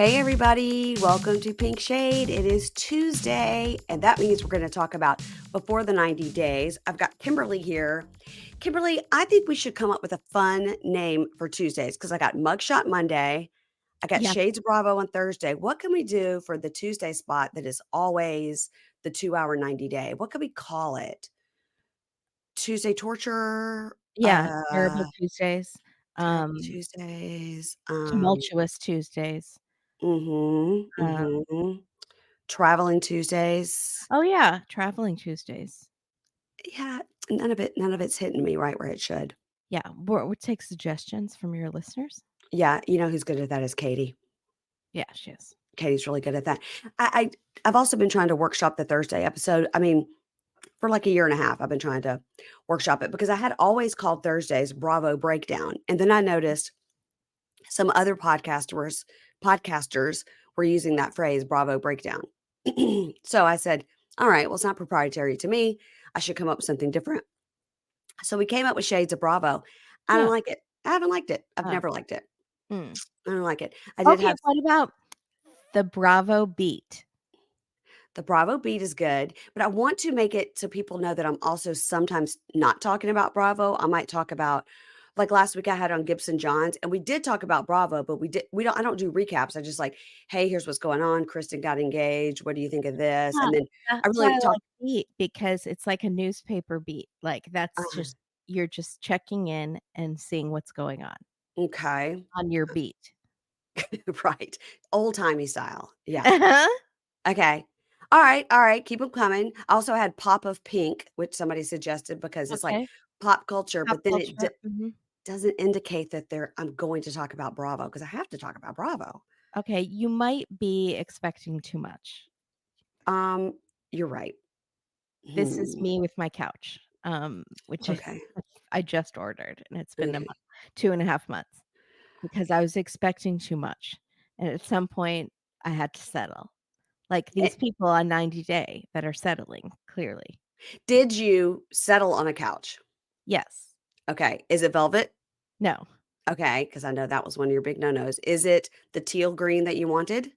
Hey, everybody. Welcome to Pink Shade. It is Tuesday, and that means we're going to talk about before the 90 days. I've got Kimberly here. Kimberly, I think we should come up with a fun name for Tuesdays because I got Mugshot Monday. I got Yeah. Shades of Bravo on Thursday. What can we do for the Tuesday spot that is always the 2 hour 90 day? What can we call it? Tuesday torture? Yeah, Terrible Tuesdays, Terrible um, Tuesdays. Tumultuous Tuesdays, Mm-hmm, uh mm-hmm. Traveling Tuesdays. oh, yeah, Traveling Tuesdays. Yeah, none of it's hitting me right where it should. Yeah, we'll take suggestions from your listeners. Yeah, you know who's good at that is Katie. Yeah, she is. Katie's really good at that. I've also been trying to workshop the Thursday episode. I mean, for like a year and a half, I've been trying to workshop it because I had always called Thursdays Bravo Breakdown. And then I noticed some other podcasters were using that phrase Bravo Breakdown. So I said, all right, well, it's not proprietary to me. I should come up with something different. So we came up with Shades of Bravo. I don't Yeah, like it. I haven't liked it. I've uh, never liked it. mm. I don't like it. I did Okay, have what about the Bravo Beat? the Bravo beat is good, but I want to make it so people know that I'm also sometimes not talking about Bravo. I might talk about like last week I had on Gibson Johns and we did talk about Bravo, but we don't I don't do recaps. I just like, hey, here's what's going on. Kristen got engaged. What do you think of this? Yeah, And then I that's why really I talk like beat, because it's like a newspaper beat, like, that's uh, just you're just checking in and seeing what's going okay. on your beat. Right. Old-timey style. Yeah. Uh-huh. Okay. All right, keep them coming. I also had Pop of Pink, which somebody suggested because it's like Okay, pop culture, pop but then it culture, mhm. doesn't indicate that I'm going to talk about Bravo because I have to talk about Bravo. Okay, you might be expecting too much. Um, you're right. This is Hmm. me with my couch, which Okay. I just ordered, and it's been a Okay. month, 2.5 months, because I was expecting too much, and at some point, I had to settle. Like Eh, these people on 90 Day that are settling, clearly. did you settle on a couch? Yes. Okay. Is it velvet? No. Okay, because I know that was one of your big no-nos. Is it the teal green that you wanted?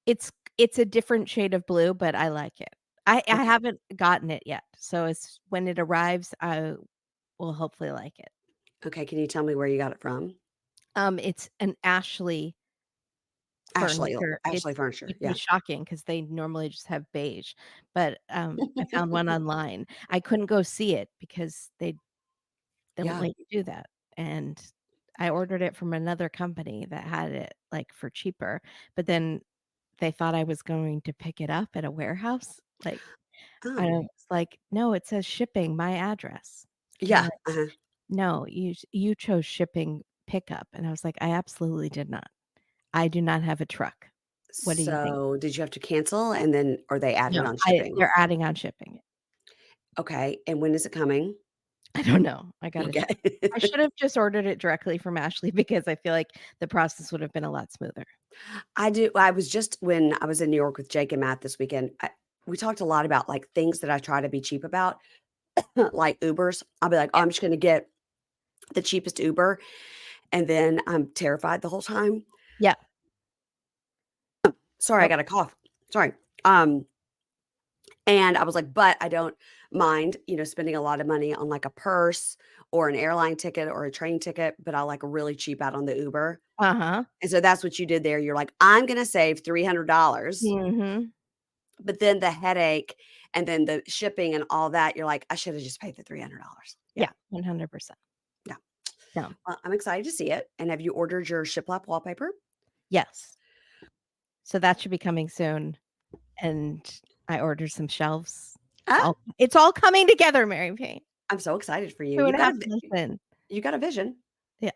It's a different shade of blue, but I like it. I Okay. haven't gotten it yet, so it's when it arrives, I will hopefully like it. Okay. Can you tell me where you got it from? It's an Ashley Ashley. furniture. Ashley Furniture. Which Yeah. was shocking because they normally just have beige, but, I found one online. I couldn't go see it because they don't Yeah. let you do that, and I ordered it from another company that had it, like, for cheaper, but then they thought I was going to pick it up at a warehouse, like, I Oh. was like, "No, it says shipping, my address." And they're Yeah. like, Uh-huh. "No, you chose shipping pickup," and I was like, "I absolutely did not. I do not have a truck. What do you think?" So, did you have to cancel and then or they added No, on I shipping? they're adding on shipping. Okay, and when is it coming? I don't know. I gotta Okay. check. I should have just ordered it directly from Ashley because I feel like the process would have been a lot smoother. I was just when I was in New York with Jake and Matt this weekend, we talked a lot about, like, things that I try to be cheap about, like Ubers. I'll be like, "Oh, Yeah, I'm just gonna get the cheapest Uber," and then I'm terrified the whole time. yeah. Sorry, I Oh, got a cough. Sorry. Um, and I was like, "But I don't mind, spending a lot of money on, like, a purse or an airline ticket or a train ticket, but I like really cheap out on the Uber." uh-huh. And so that's what you did there. You're like, "I'm gonna save $300." Mhm. But then the headache and then the shipping and all that, you're like, "I should have just paid the $300." Yeah, Yeah, 100%. yeah. No. Well, I'm excited to see it. And have you ordered your shiplap wallpaper? Yes. So that should be coming soon, and I ordered some shelves. It's Ah, all coming together, Mary Payne. I'm so excited for you. 2.5 months in. You got a vision. Yeah.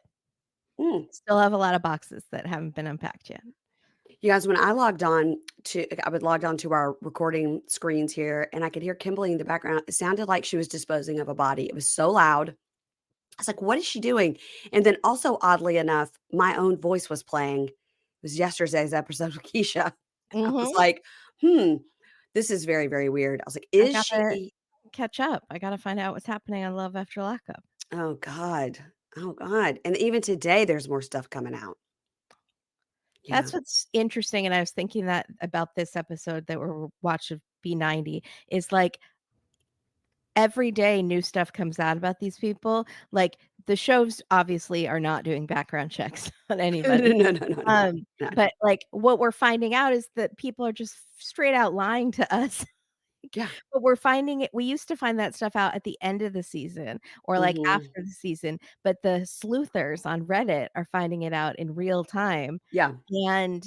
Mm. Still have a lot of boxes that haven't been unpacked yet. You guys, when I would log on to our recording screens here and I could hear Kimberly in the background. It sounded like she was disposing of a body. It was so loud. I was like, what is she doing? And then also, oddly enough, my own voice was playing. It was yesterday's episode with Keisha. I was Mhm. like, hmm, this is very, very weird. I was like, I is gotta she? catch up. I gotta find out what's happening on Love After Lockup. Oh God. Oh God. And even today there's more stuff coming out. Yeah. That's what's interesting, and I was thinking that about this episode that we're watching B90 is, like, every day new stuff comes out about these people. Like, the shows obviously are not doing background checks on No, anybody. no, no, no, no. No. But, like, what we're finding out is that people are just straight out lying to us. Yeah. But we're finding it we used to find that stuff out at the end of the season or, like, Mhm. after the season, but the sleuthers on Reddit are finding it out in real time, Yeah. and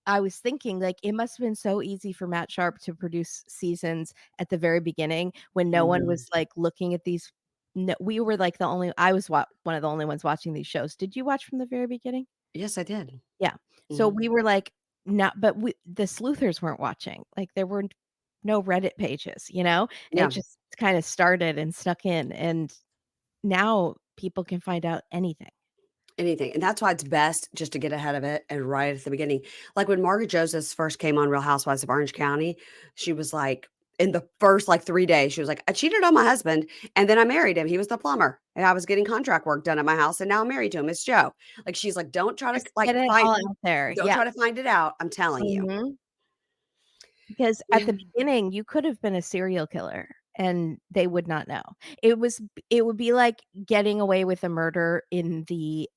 I was thinking, like, it must have been so easy for Matt Sharp to produce seasons at the very beginning when no one Mhm. was, like, looking at these no we were, like, the only I was one of the only ones watching these shows. Did you watch from the very beginning? Yes, I did. Yeah. So Mhm. we were like, not but we the sleuthers weren't watching. Like, there were no Reddit pages, and it Yeah. just kinda started and stuck in, and now people can find out anything. Anything, and that's why it's best just to get ahead of it and right at the beginning. Like, when Margaret Josephs first came on Real Housewives of Orange County, she was like in the first, like, 3 days, she was like, "I cheated on my husband, and then I married him. He was the plumber, and I was getting contract work done at my house, and now I'm married to him. It's Joe." Like, she's like, "Don't try to, Just like, get it find all out there. don't Yeah. try to find it out. I'm telling you." Mhm. Because at Yeah. the beginning, you could have been a serial killer and they would not know. It would be like getting away with a murder in the,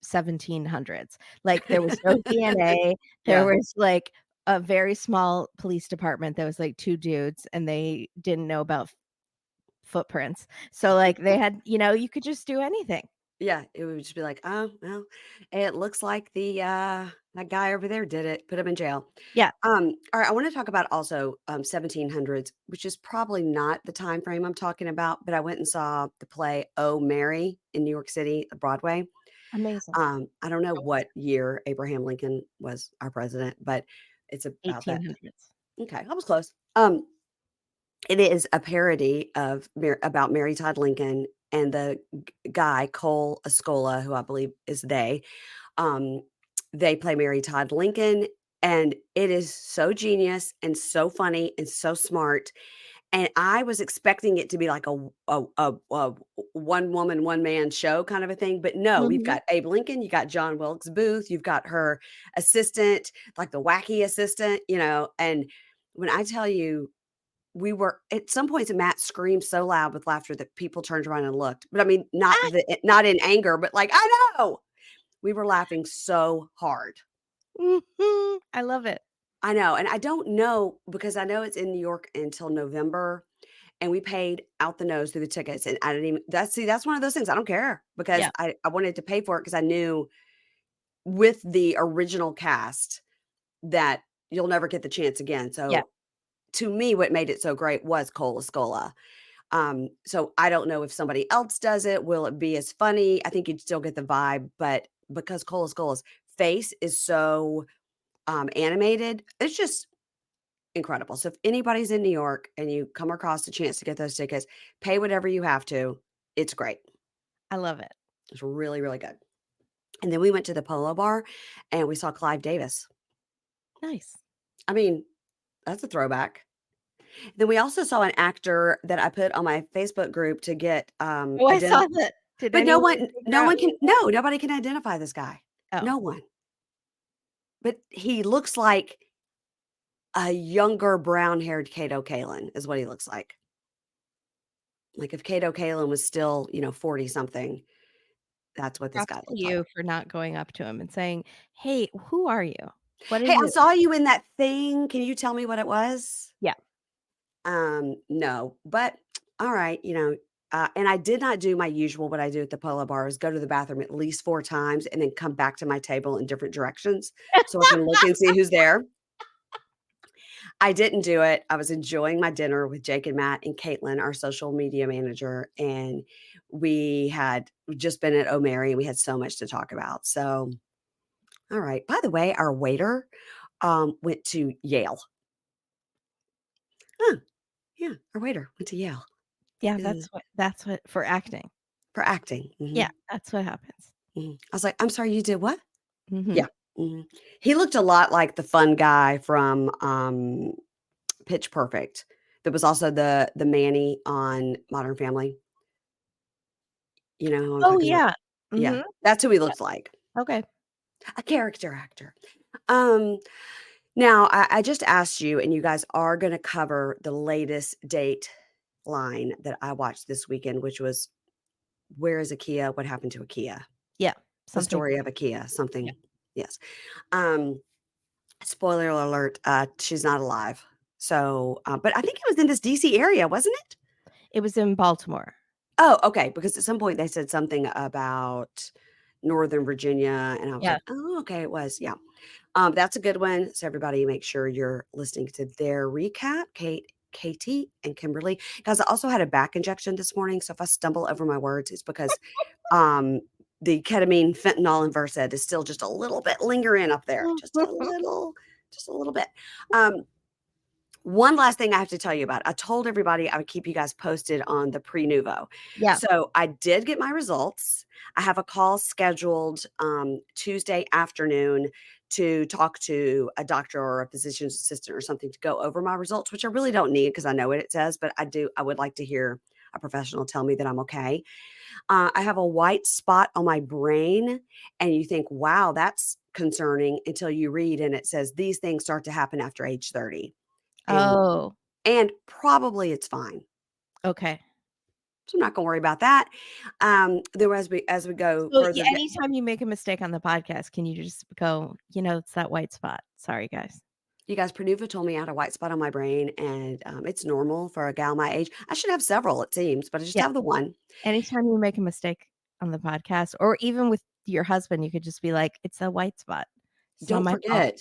1700s. Like, there was no DNA, there Yeah. was, like, a very small police department that was, like, 2 dudes, and they didn't know about footprints. So, like, they had you could just do anything. Yeah, it would just be like, "Oh, well, it looks like that guy over there did it. Put him in jail." Yeah, Alright, I wanna talk about also, 1700s, which is probably not the time frame I'm talking about, but I went and saw the play Oh, Mary in New York City, Broadway. amazing. I don't know How was what year Abraham Lincoln was our president, but it's it? about that. 1800s. Okay, I was close. It is a parody of about Mary Todd Lincoln and the guy, Cole Escola, who I believe is they. Um, they play Mary Todd Lincoln, and it is so genius and so funny and so smart. And I was expecting it to be like a one woman, one man show kind of a thing, but no, we've Mhm. got Abe Lincoln, you got John Wilkes Booth, you've got her assistant, like the wacky assistant, and when I tell you we were at some points, Matt screamed so loud with laughter that people turned around and looked. But I mean, not in anger, but like, "I know!" We were laughing so hard. Mhm. I love it. I know, and I don't know because I know it's in New York until November, and we paid out the nose through the tickets, and I didn't even that's one of those things I don't care because Yeah, I wanted to pay for it because I knew with the original cast that you'll never get the chance again. yeah. So, to me, what made it so great was Cole Escola. So I don't know if somebody else does it, will it be as funny? I think you'd still get the vibe, but because Cole Escola's face is so, animated, it's just incredible. So if anybody's in New York and you come across a chance to get those tickets, pay whatever you have to. It's great. I love it. It's really, really good. And then we went to the Polo Bar and we saw Clive Davis. Nice. I mean, that's a throwback. Then we also saw an actor that I put on my Facebook group to get, Oh, I saw that. Did but anyone figure no out one who can it was? no, nobody can identify this guy. Oh, No one. But he looks like a younger brown-haired Kato Kaelin is what he looks like. Like if Kato Kaelin was still, 40 something, that's what this props guy to looked like. you for not going up to him and saying, "Hey, who are you? What "Hey, is I it?" saw you in that thing. Can you tell me what it was?" Yeah. No, but all right, and I did not do my usual what I do at the Polo Bar is go to the bathroom at least 4 times and then come back to my table in different directions so I can look and see who's there. I didn't do it. I was enjoying my dinner with Jake and Matt and Caitlin, our social media manager, and we had just been at O'Mary and we had so much to talk about. So, all right. By the way, our waiter went to Yale. Huh, yeah, our waiter went to Yale Yeah, uh, that's what for acting. for acting. Yeah, that's what happens. I was like, I'm sorry, you did what? Mhm. Yeah. He looked a lot like the fun guy from Pitch Perfect. That was also the Manny on Modern Family. You know who I'm Oh, talking about? yeah. Yeah, Mhm. that's who he Yeah, looks like. okay. A character actor. Um, Now I just asked you, and you guys are gonna cover the latest Dateline that I watched this weekend, which was Where is Akia? What happened to Akia? Yeah, The something. story of Akia, Yeah, something. Yes. Um, Spoiler alert, she's not alive. So, but I think it was in this DC area, wasn't it? it was in Baltimore. Oh, okay, because at some point they said something about Northern Virginia, and I was Yeah. like, "Oh, okay, it was." Yeah. That's a good one. So everybody make sure you're listening to their recap, Katie and Kimberly. Guys, I also had a back injection this morning. So if I stumble over my words, it's because um the ketamine, fentanyl, and Versed is still just a little bit lingering up there. Just a little bit. Um, One last thing I have to tell you about. I told everybody I would keep you guys posted on the pre-nuvo. Yeah. So I did get my results. I have a call scheduled Tuesday afternoon to talk to a doctor or a physician's assistant or something to go over my results, which I really don't need because I know what it says, but I would like to hear a professional tell me that I'm okay. I have a white spot on my brain, and you think, wow, that's concerning until you read and it says these things start to happen after age 30. And Oh, probably it's fine. okay. So I'm not gonna worry about that. Then as we go So, further anytime you make a mistake on the podcast, can you just go, "It's that white spot. Sorry, guys." you guys, Pernuva told me I had a white spot on my brain, and, it's normal for a gal my age. I should have several, it seems, but I just Yeah. have the one. Anytime you make a mistake on the podcast or even with your husband, you could just be like, "It's a white spot. It's not Don't my fault." forget,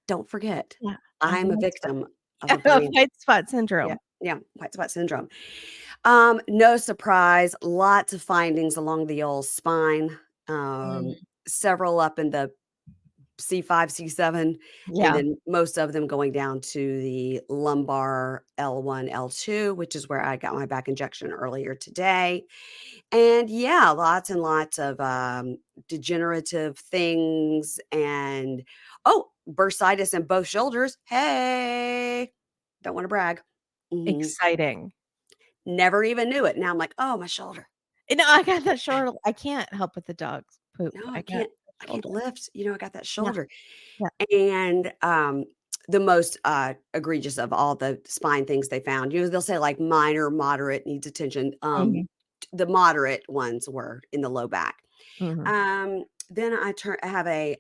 don't forget, Yeah, I have a I'm a white spot. victim of a Yeah, of brain. white spot Yeah, syndrome. yeah, white spot syndrome. No surprise, lots of findings along the old spine, um, Mm, several up in the C5, C7, and yeah, then most of them going down to the lumbar L1, L2, which is where I got my back injection earlier today. And yeah, lots and lots of degenerative things and bursitis in both shoulders. Hey, don't want to brag. Mhm. exciting. Never even knew it. Now I'm like, oh, my shoulder. I got that shoulder. I can't help with the dog's poop. No, I I got can't. I can't shoulder. lift. I got that Yeah, shoulder. yeah. And, the most, egregious of all the spine things they found, they'll say, like, minor, moderate, needs attention, Mhm, the moderate ones were in the low back. mhm. Then I have a,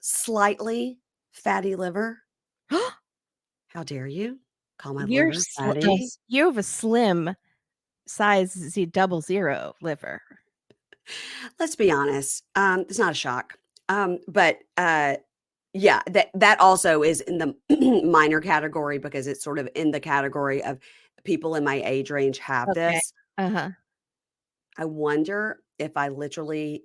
slightly fatty liver. How dare you call my liver fatty? You have a slim size double zero liver. Let's be honest, it's not a shock, but, yeah, that also is in the minor category because it's sort of in the category of people in my age range have Okay. this. Uh-huh. I wonder if I literally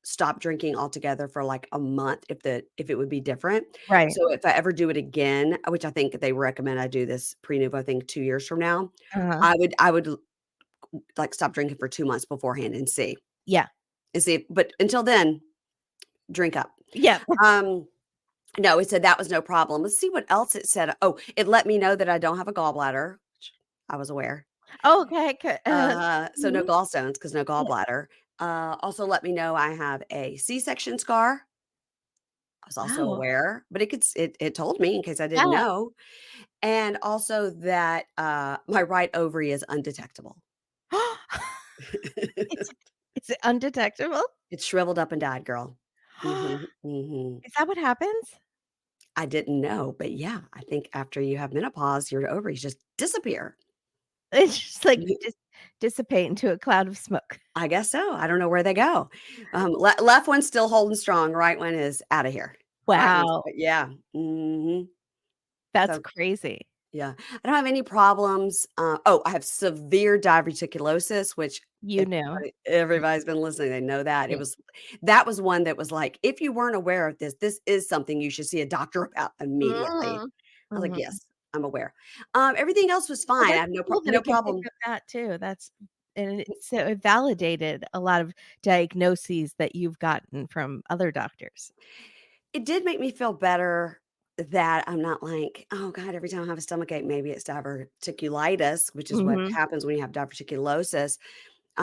stopped drinking altogether for like a month, if it would be different. Right. So if I ever do it again, which I think they recommend I do this pre-nuvo thing 2 years from now, Uh-huh. I would like stop drinking for 2 months beforehand Yeah. and see, but until then, drink up. Yeah. Um No, it said that was no problem. Let's see what else it said. Oh, it let me know that I don't have a gallbladder, which I was aware. Okay, So no mhm. gallstones because no Yeah. gallbladder. Also let me know I have a C-section scar. I was also Wow. aware, but it told me in case I didn't Yeah. know. And also that my right ovary is undetectable. It's is it undetectable? It's shriveled up and died, girl. Mhm. Is that what happens? I didn't know, but yeah, I think after you have menopause, your ovaries just disappear. It's just like dissipate into a cloud of smoke. I guess so. I don't know where they go. Left one's still holding strong. Right one is out of here. Right one's Wow, yeah. Mhm. that's So, crazy. yeah. I don't have any problems. I have severe diverticulosis, which You if knew. everybody's been listening, they know that. Yeah. That was one that was like, if you weren't aware of this, this is something you should see a doctor about immediately. Mhm. I was like, Mhm. yes, I'm aware. Everything else was Well, fine. I that's have cool that no it can pick problem. up that too. So it validated a lot of diagnoses that you've gotten from other doctors. It did make me feel better that I'm not like, "Oh god, every time I have a stomachache, maybe it's diverticulitis," which is what Mhm. happens when you have diverticulosis.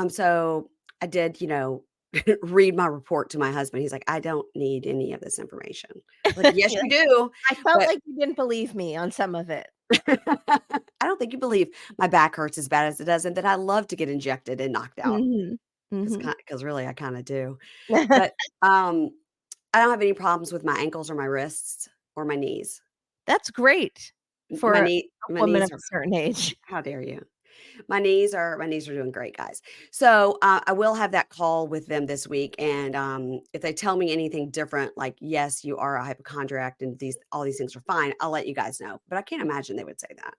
So I did, read my report to my husband. He's like, "I don't need any of this information." Like, "Yes, Yeah. you do." I felt But like you didn't believe me on some of it. I don't think you believe my back hurts as bad as it does and that I love to get injected and knocked out. Mhm. Because Mhm. really I kinda do. But, um, I don't have any problems with my ankles or my wrists or my knees. That's great My for a my woman knees of are a certain age. how dare you? My knees are doing great, guys. So, I will have that call with them this week, and, if they tell me anything different, like, "Yes, you are a hypochondriac and all these things are fine," I'll let you guys know, but I can't imagine they would say that.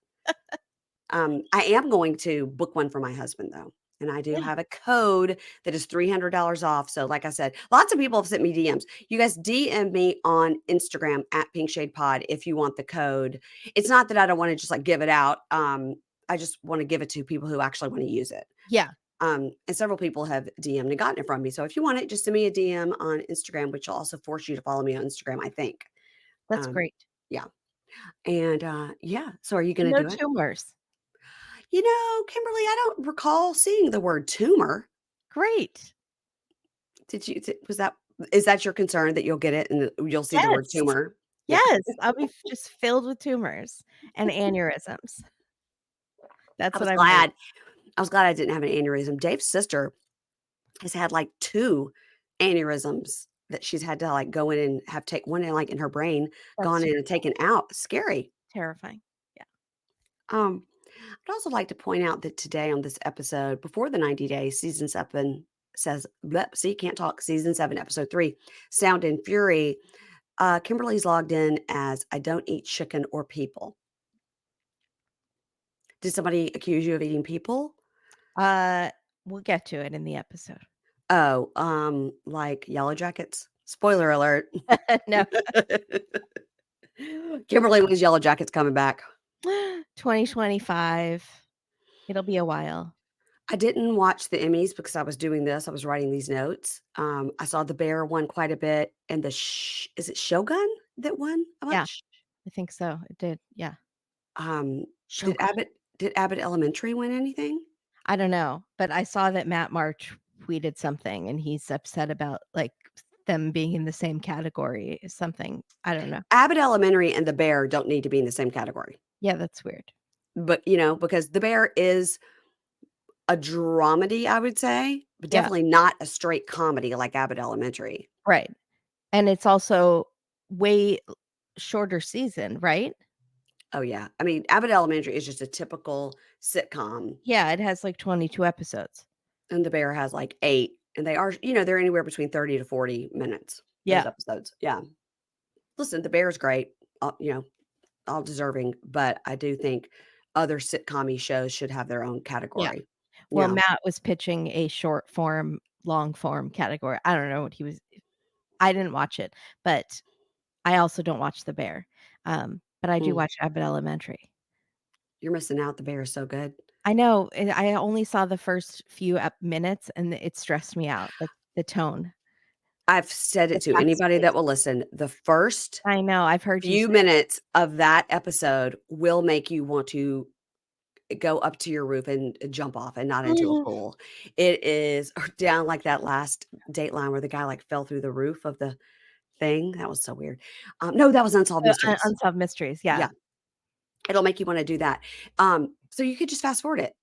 I am going to book one for my husband, though, and I do Yeah. have a code that is $300 off, so like I said, lots of people have sent me DMs. You guys DM me on Instagram at Pink Shade Pod if you want the code. It's not that I don't wanna just, like, give it out, I just wanna give it to people who actually wanna use it. Yeah, And several people have DM'd and gotten it from me, so if you want it, just send me a DM on Instagram, which will also force you to follow me on Instagram, I think. that's Um, great. yeah, and, yeah, so are you gonna No do it? tumors. Kimberly, I don't recall seeing the word tumor. Great. Did you was that is that your concern that you'll get it and you'll see the word Yes. tumor? Yeah. Yes, I'll be just filled with tumors and aneurysms. I That's what was I'm worried. glad. I was glad I didn't have an aneurysm. Dave's sister has had, like, 2 aneurysms that she's had to, like, go in and have take one in, like, in her brain, That's gone in and taken out. Scary. terrifying. Yeah. I'd also like to point out that today on this episode, before the 90 days, season 7 says, bleh, see, can't talk, season 7, episode 3, Sound and Fury. Kimberly's logged in as I don't eat chicken or people. Did somebody accuse you of eating people? Uh, we'll get to it in the episode. Oh, like Yellow Jackets? Spoiler alert. No. Kimberly was Yellow Jackets coming back. 2025. It'll be a while. I didn't watch the Emmys because I was doing this. I was writing these notes. I saw the Bear won quite a bit, and is it Shogun that won a Yeah, bunch? I think so. It did. Yeah. Um, did Shogun. Abbott Elementary win anything? I don't know, but I saw that Matt March tweeted something and he's upset about like them being in the same category, something. I don't know. Abbott Elementary and the Bear don't need to be in the same category, Yeah, that's weird. but because the Bear is a dramedy, I would say, but Yeah, definitely not a straight comedy like Abbott Elementary. right. And it's also way shorter season, right? Oh, yeah. I mean, Abbott Elementary is just a typical sitcom, Yeah, it has like 22 episodes. and The Bear has, like, 8, and they're anywhere between 30 to 40 minutes, those Yeah. episodes. Yeah. Listen, The Bear's great, all deserving, but I do think other sitcom shows should have their own Yeah. category. Well, Yeah. Matt was pitching a short form, long form category. I don't know what he was. I didn't watch it, but I also don't watch The Bear. But I do Mm. watch Abbott Elementary. You're missing out. The Bear is so good. I know, and I only saw the first few minutes and it stressed me out, like the tone, I've said the it to fast anybody that pace. will listen. The first I know, I've heard you few say minutes of that episode will make you want to go up to your roof and jump off and not into a Mhm. pool. It is down like that last Dateline where the guy, like, fell through the roof of the thing. That was so weird. No, that was Unsolved Mysteries. Unsolved Mysteries, yeah. Yeah, it'll make you wanna do that. So you could just fast forward it.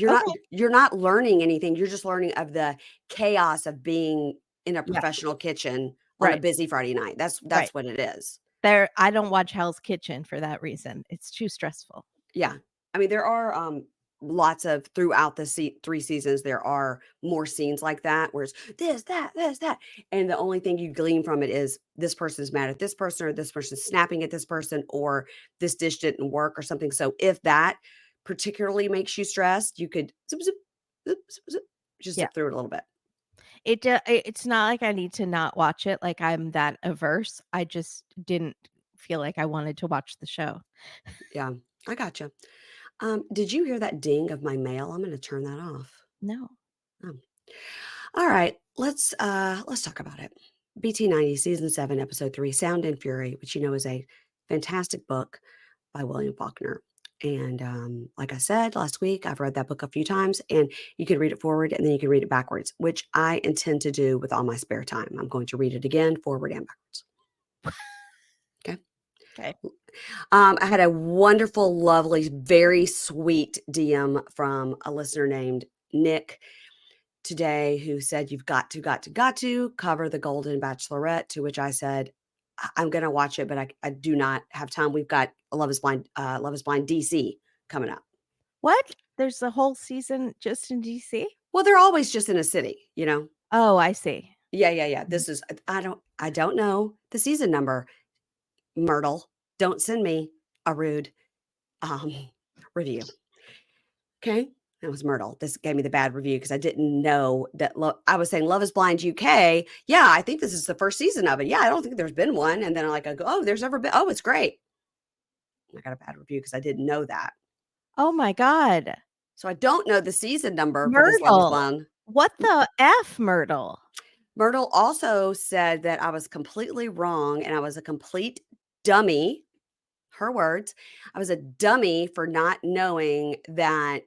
Okay. You're not learning anything, you're just learning of the chaos of being in a Yeah, professional kitchen on a right, busy Friday night. That's right. that's what it is. I don't watch Hell's Kitchen for that reason. It's too stressful. Yeah. I mean, there are, lots of throughout the 3 seasons, there are more scenes like that where it's this, that, and the only thing you glean from it is this person's mad at this person or this person's snapping at this person or this dish didn't work or something. So if that particularly makes you stressed, you could zip, zip, zip, just Yeah. zip through it a little bit. It's not like I need to not watch it, like I'm that averse. I just didn't feel like I wanted to watch the show. Yeah, I gotcha. Did you hear that ding of my mail? I'm gonna turn that off. No. Oh. All right, let's talk about it. BT90 season 7 episode 3 Sound and Fury, which is a fantastic book by William Faulkner. And like I said last week, I've read that book a few times, and you can read it forward and then you can read it backwards, which I intend to do with all my spare time. I'm going to read it again, forward and backwards. Okay. Okay. I had a wonderful, lovely, very sweet DM from a listener named Nick today who said, "You've got to cover The Golden Bachelorette," to which I said, I'm going to watch it, but I do not have time. We've got Love is Blind DC coming up. What? There's a whole season just in DC? Well, they're always just in a city, you know? Oh, I see. Yeah. Mhm. This is, I don't know the season number. Myrtle, don't send me a rude um, review. Okay. That was Myrtle. This gave me the bad review because I didn't know that. I was saying Love is Blind UK. Yeah, I think this is the first season of it. Yeah, I don't think there's been one. And then I go, oh, there's never been. Oh, it's great. I got a bad review because I didn't know that. Oh my god. So I don't know the season number for this Love is Myrtle. Blind. What the F, Myrtle? Myrtle also said that I was completely wrong and I was a complete dummy. Her words. I was a dummy for not knowing that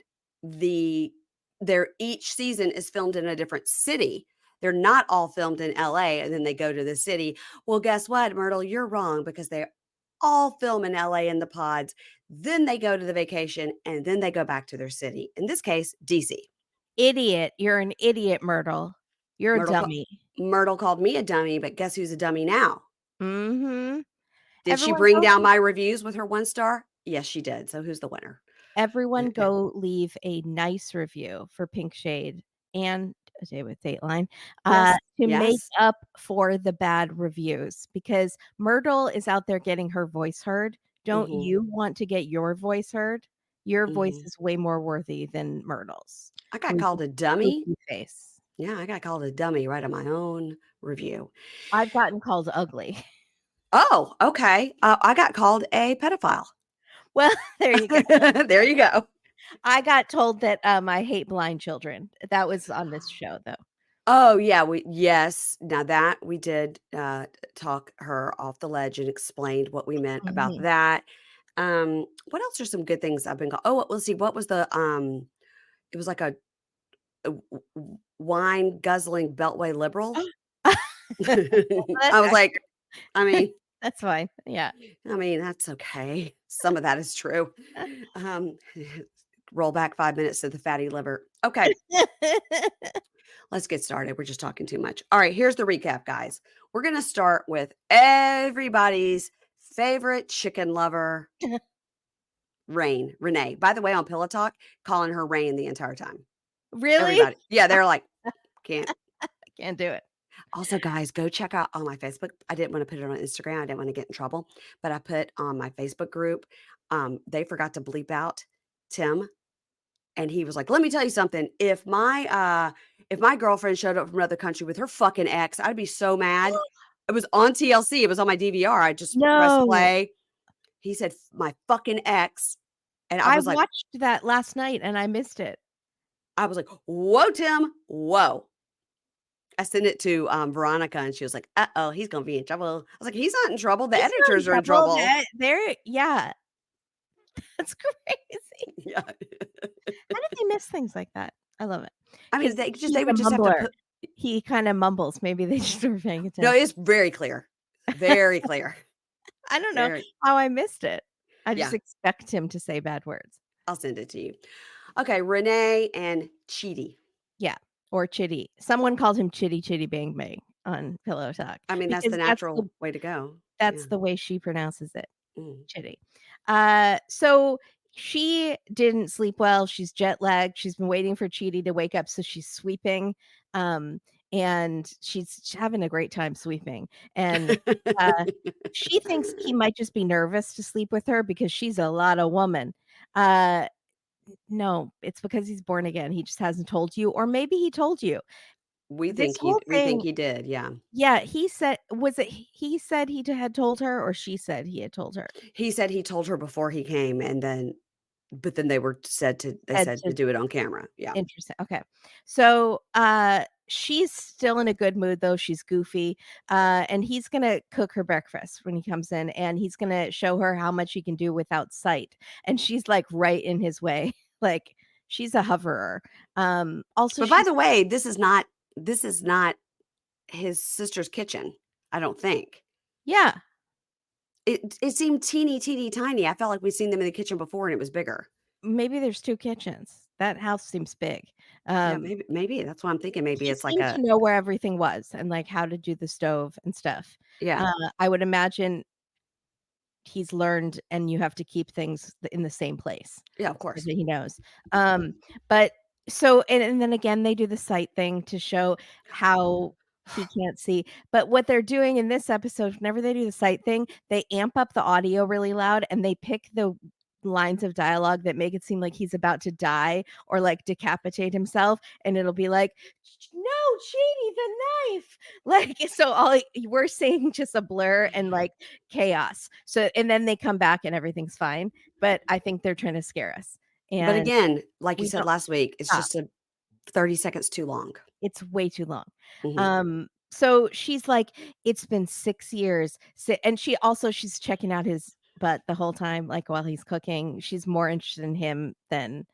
each season is filmed in a different city. They're not all filmed in LA and then they go to the city. Well, guess what, Myrtle? You're wrong because they all film in LA in the pods. Then they go to the vacation and then they go back to their city. In this case, DC. Idiot. You're an idiot, Myrtle. You're a Myrtle, dummy. Myrtle called me a dummy, but guess who's a dummy now? Mhm. Did she Everyone bring go down my reviews with her 1 star? Yes, she did. So who's the winner? everyone go leave a nice review for Pink Shade and A Day with Dateline, Yes. to make Yes. up for the bad reviews because Myrtle is out there getting her voice heard. Don't Mhm. you want to get your voice heard? Your voice Mhm. is way more worthy than Myrtle's. I got Goofy called a dummy. goofy face. Yeah, I got called a dummy right on my own review. I've gotten called ugly. Oh, okay. I got called a pedophile. Well, there you go. There you go. I got told that, I hate blind children. That was on this show, though. Oh, yeah, yes. Now that we did, talk her off the ledge and explained what we meant about Mhm. that. What else are some good things I've been called? Oh, let's see. What was it was like a wine guzzling beltway liberal. That's I was like, I mean, that's fine. Yeah. that's okay. Some of that is true. Um, roll back 5 minutes to the fatty liver. Okay, let's get started. We're just talking too much. All right, here's the recap, guys. We're going to start with everybody's favorite chicken lover, Renee. By the way, on Pillow Talk, calling her Rayne the entire time. Really? Everybody. Yeah, they're like, can't. I can't do it. Also, guys, go check out on my Facebook. I didn't want to put it on Instagram. I didn't want to get in trouble, but I put on my Facebook group. They forgot to bleep out Tim. And he was like, "Let me tell you something. If my girlfriend showed up from another country with her fucking ex, I'd be so mad." It was on TLC. It was on my DVR. I just pressed No. play. He said, "My fucking ex," and I watched that last night and I missed it. I was like, "Whoa, Tim, whoa." I sent it to Veronica, and she was like, "Uh-oh, he's gonna be in trouble." I was like, "He's not in trouble. The He's not in editors are in trouble. trouble." They're yeah. That's crazy. Yeah. How did they miss things like that? I love it. I mean, 'Cause he's they a would just have to mumbler. put. He kinda mumbles. Maybe they just weren't paying No, attention. it's very clear. Very clear. I don't know Very. how I missed it. I just Yeah. expect him to say bad words. I'll send it to you. Okay, Renee and Chidi. Yeah, or Chitty. Someone called him Chitty Chitty Bang Bang on Pillow Talk I mean, that's the because natural way to go. that's Yeah. the way she pronounces it, Mm. Chitty. So she didn't sleep well, she's jet lagged, she's been waiting for Chidi to wake up, so she's sweeping, um, and she's having a great time sweeping, and, uh, she thinks he might just be nervous to sleep with her because she's a lotta woman. Uh, no, it's because he's born again, he just hasn't told you, or maybe he told you. This whole We think thing he did, yeah. yeah, he said was it he said he had told her or she said he had told her? He said he told her before he came and then but then they Said said to to do it on camera. Yeah. interesting, okay. So, she's still in a good mood though. She's goofy. And he's gonna cook her breakfast when he comes in, and he's gonna show her how much he can do without sight. And she's like right in his way. Like she's a hoverer. Also But by she's the way, this is not his sister's kitchen, I don't think. yeah, It seemed teeny tiny. I felt like we'd seen them in the kitchen before and it was bigger. maybe there's 2 kitchens. That house seems big. Yeah, Um, maybe that's what I'm thinking. Maybe she it's like seemed a to know where everything was and, like, how to do the stove and stuff. yeah, I would imagine he's learned and you have to keep things in the same place yeah, of so course. that he knows. But so and then again, they do the sight thing to show how he can't see. But what they're doing in this episode, whenever they do the sight thing, they amp up the audio really loud and they pick the lines of dialogue that make it seem like he's about to die or like decapitate himself, and it'll be like, no, Chidi, the knife. Like, so all we're seeing just a blur and like chaos. So and then they come back and everything's fine. But I think they're trying to scare us. But And again, like you we said don't last week, it's stop. just a 30 seconds too long. It's way too long. Mhm. So she's like, it's been 6 years. And she's checking out his butt the whole time, like while he's cooking. She's more interested in him than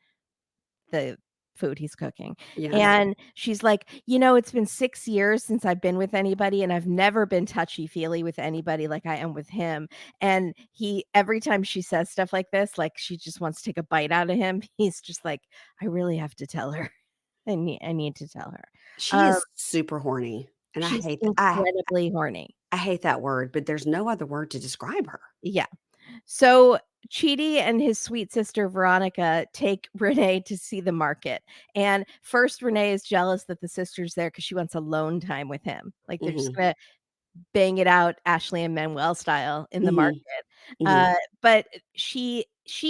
the food he's cooking. Yes. And she's like, it's been 6 years since I've been with anybody, and I've never been touchy-feely with anybody like I am with him. And every time she says stuff like this, like she just wants to take a bite out of him, he's just like, I really have to tell her. I need to tell her. She Um, is super horny, and she's incredibly horny. I hate that word, but there's no other word to describe her. Yeah. So Chidi and his sweet sister Veronica take Renee to see the market. And first, Renee is jealous that the sister's there because she wants alone time with him. Like they're just Mhm. gonna bang it out Ashley and Manuel style in the market. Mhm. Mhm. But she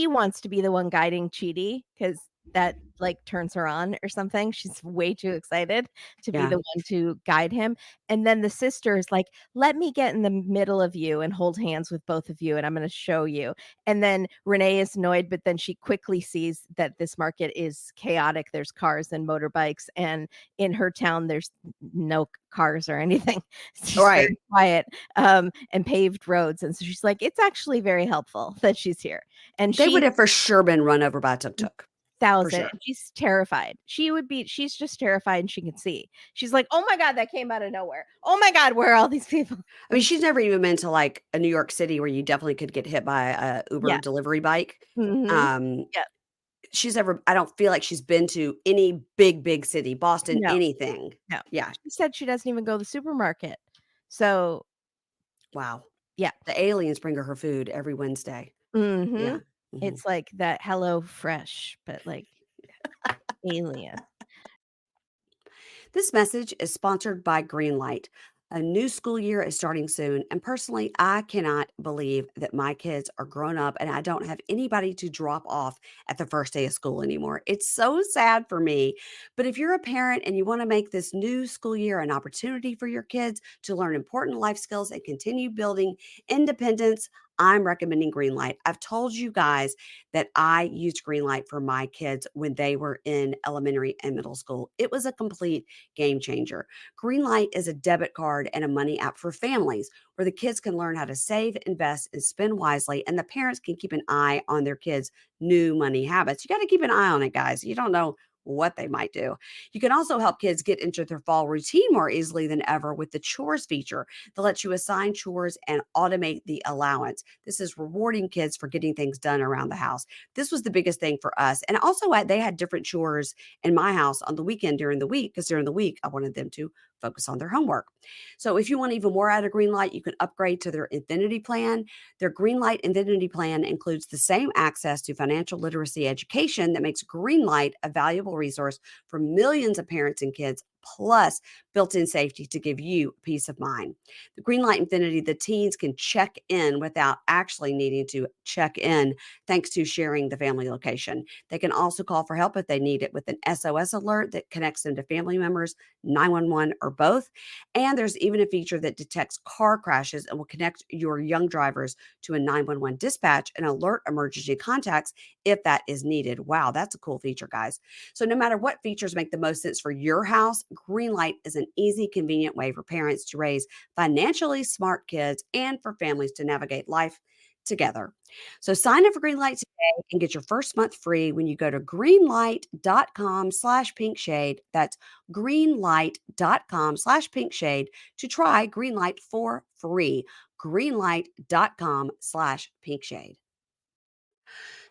wants to be the one guiding Chidi because that like turns her on or something. She's way too excited to be Yeah. the one to guide him. And then the sister is like, let me get in the middle of you and hold hands with both of you, and I'm going to show you. And then Renee is annoyed, but then she quickly sees that this market is chaotic. There's cars and motorbikes, and in her town, there's no cars or anything. It's just Right. very quiet, and paved roads. And so she's like, it's actually very helpful that she's here. And They would she have for sure been run over by a tuk-tuk. For 1,000, sure. and she's terrified. She's just terrified and she can see. She's like, oh my God, that came out of nowhere. Oh my God, where are all these people? I mean, she's never even been to, like, a New York City where you definitely could get hit by a Uber Yeah. delivery bike. Mhm. Um, Yeah. I don't feel like she's been to any big city, Boston, No, anything. no. Yeah. She said she doesn't even go to the supermarket. So, Wow. yeah. The aliens bring her food every Wednesday. Yeah. Mhm. Mhm. It's like that Hello Fresh, but like alien. This message is sponsored by Greenlight. A new school year is starting soon, and personally, I cannot believe that my kids are grown up and I don't have anybody to drop off at the first day of school anymore. It's so sad for me. But if you're a parent and you want to make this new school year an opportunity for your kids to learn important life skills and continue building independence, I'm recommending Greenlight. I've told you guys that I used Greenlight for my kids when they were in elementary and middle school. It was a complete game changer. Greenlight is a debit card and a money app for families where the kids can learn how to save, invest, and spend wisely, and the parents can keep an eye on their kids' new money habits. You got to keep an eye on it, guys. You don't know what they might do. You can also help kids get into their fall routine more easily than ever with the chores feature that lets you assign chores and automate the allowance. This is rewarding kids for getting things done around the house. This was the biggest thing for us. And also, they had different chores in my house on the weekend during the week because during the week, I wanted them to focus on their homework. So if you want even more out of Greenlight, you can upgrade to their Infinity plan. Their Greenlight Infinity plan includes the same access to financial literacy education that makes Greenlight a valuable resource for millions of parents and kids, plus built-in safety to give you peace of mind. The Greenlight Infinity, the teens can check in without actually needing to check in, thanks to sharing the family location. They can also call for help if they need it with an SOS alert that connects them to family members, 911, or both. And there's even a feature that detects car crashes and will connect your young drivers to a 911 dispatch and alert emergency contacts if that is needed. Wow, that's a cool feature, guys. So no matter what features make the most sense for your house, Greenlight is an easy, convenient way for parents to raise financially smart kids and for families to navigate life together. So sign up for Greenlight today and get your first month free when you go to greenlight.com/pinkshade. That's greenlight.com/pinkshade to try Greenlight for free. Greenlight.com/pinkshade.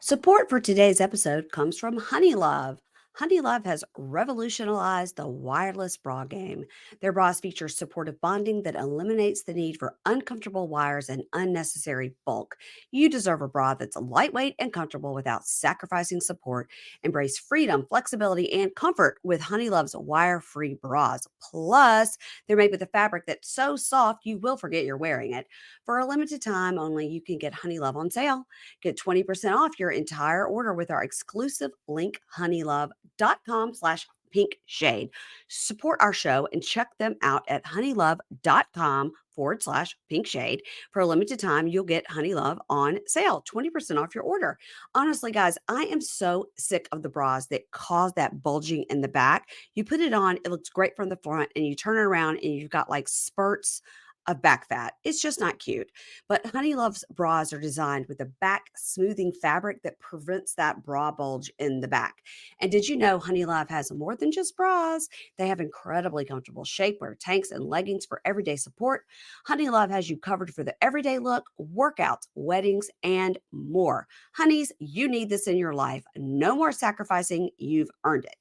Support for today's episode comes from Honeylove. Honeylove has revolutionized the wireless bra game. Their bras feature supportive bonding that eliminates the need for uncomfortable wires and unnecessary bulk. You deserve a bra that's lightweight and comfortable without sacrificing support. Embrace freedom, flexibility, and comfort with Honeylove's wire-free bras. Plus, they're made with a fabric that's so soft you will forget you're wearing it. For a limited time only, you can get Honeylove on sale. Get 20% off your entire order with our exclusive link, honeylove.com/pink shade. Support our show and check them out at honeylove.com/pink shade. For a limited time, you'll get Honeylove on sale, 20% off your order. Honestly, guys, I am so sick of the bras that cause that bulging in the back. You put it on, it looks great from the front, and you turn it around and you've got like spurts of back fat. It's just not cute. But Honeylove's bras are designed with a back smoothing fabric that prevents that bra bulge in the back. And did you know Honeylove has more than just bras? They have incredibly comfortable shapewear, tanks, and leggings for everyday support. Honeylove has you covered for the everyday look, workouts, weddings, and more. Honeys, you need this in your life. No more sacrificing. You've earned it.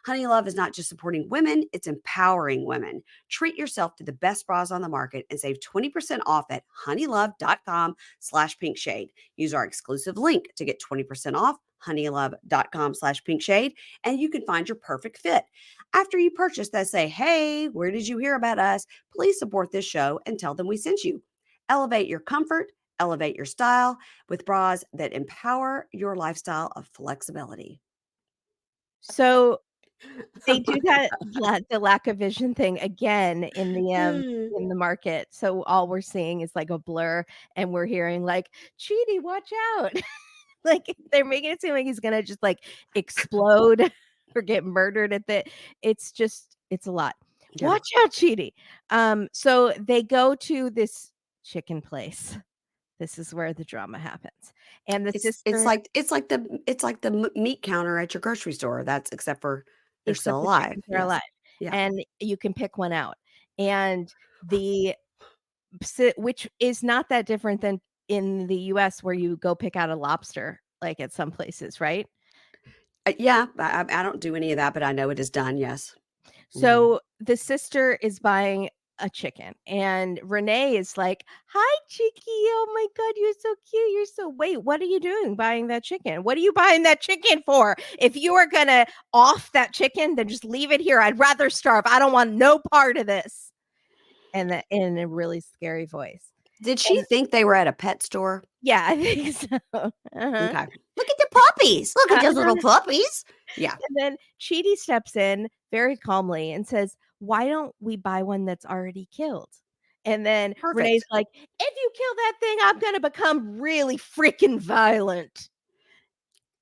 Honeylove is not just supporting women, it's empowering women. Treat yourself to the best bras on the market and save 20% off at honeylove.com/pinkshade. Use our exclusive link to get 20% off honeylove.com/pinkshade, and you can find your perfect fit. After you purchase that, say, hey, where did you hear about us? Please support this show and tell them we sent you. Elevate your comfort, elevate your style with bras that empower your lifestyle of flexibility. So they do that the lack of vision thing again in the market. So all we're seeing is like a blur and we're hearing like, "Chidi, watch out." Like they're making it seem like he's gonna just like explode or get murdered at the it's a lot. Yeah. Watch out, Chidi. So they go to this chicken place. This is where the drama happens. And the It's sister like it's like the meat counter at your grocery store. That's except for they're still except the alive. chickens are Yes. alive, Yeah. and you can pick one out. And the which is not that different than in the US where you go pick out a lobster, like, at some places, right? Yeah, I don't do any of that, but I know it is done, yes. Mhm. So, the sister is buying a chicken, and Renee is like, "Hi, Chicky. Oh my god, you're so cute. You're so wait, what are you doing buying that chicken? What are you buying that chicken for? If you are gonna off that chicken, then just leave it here. I'd rather starve. I don't want no part of this." And that in a really scary voice. Did she And think they were at a pet store? yeah, I think so. Uh-huh. Okay. Look at the puppies. Look at those little Uh-huh. puppies. Yeah, And then Chidi steps in very calmly and says, "Why don't we buy one that's already killed?" And then Renee's perfect. like, "If you kill that thing, I'm gonna become really freaking violent."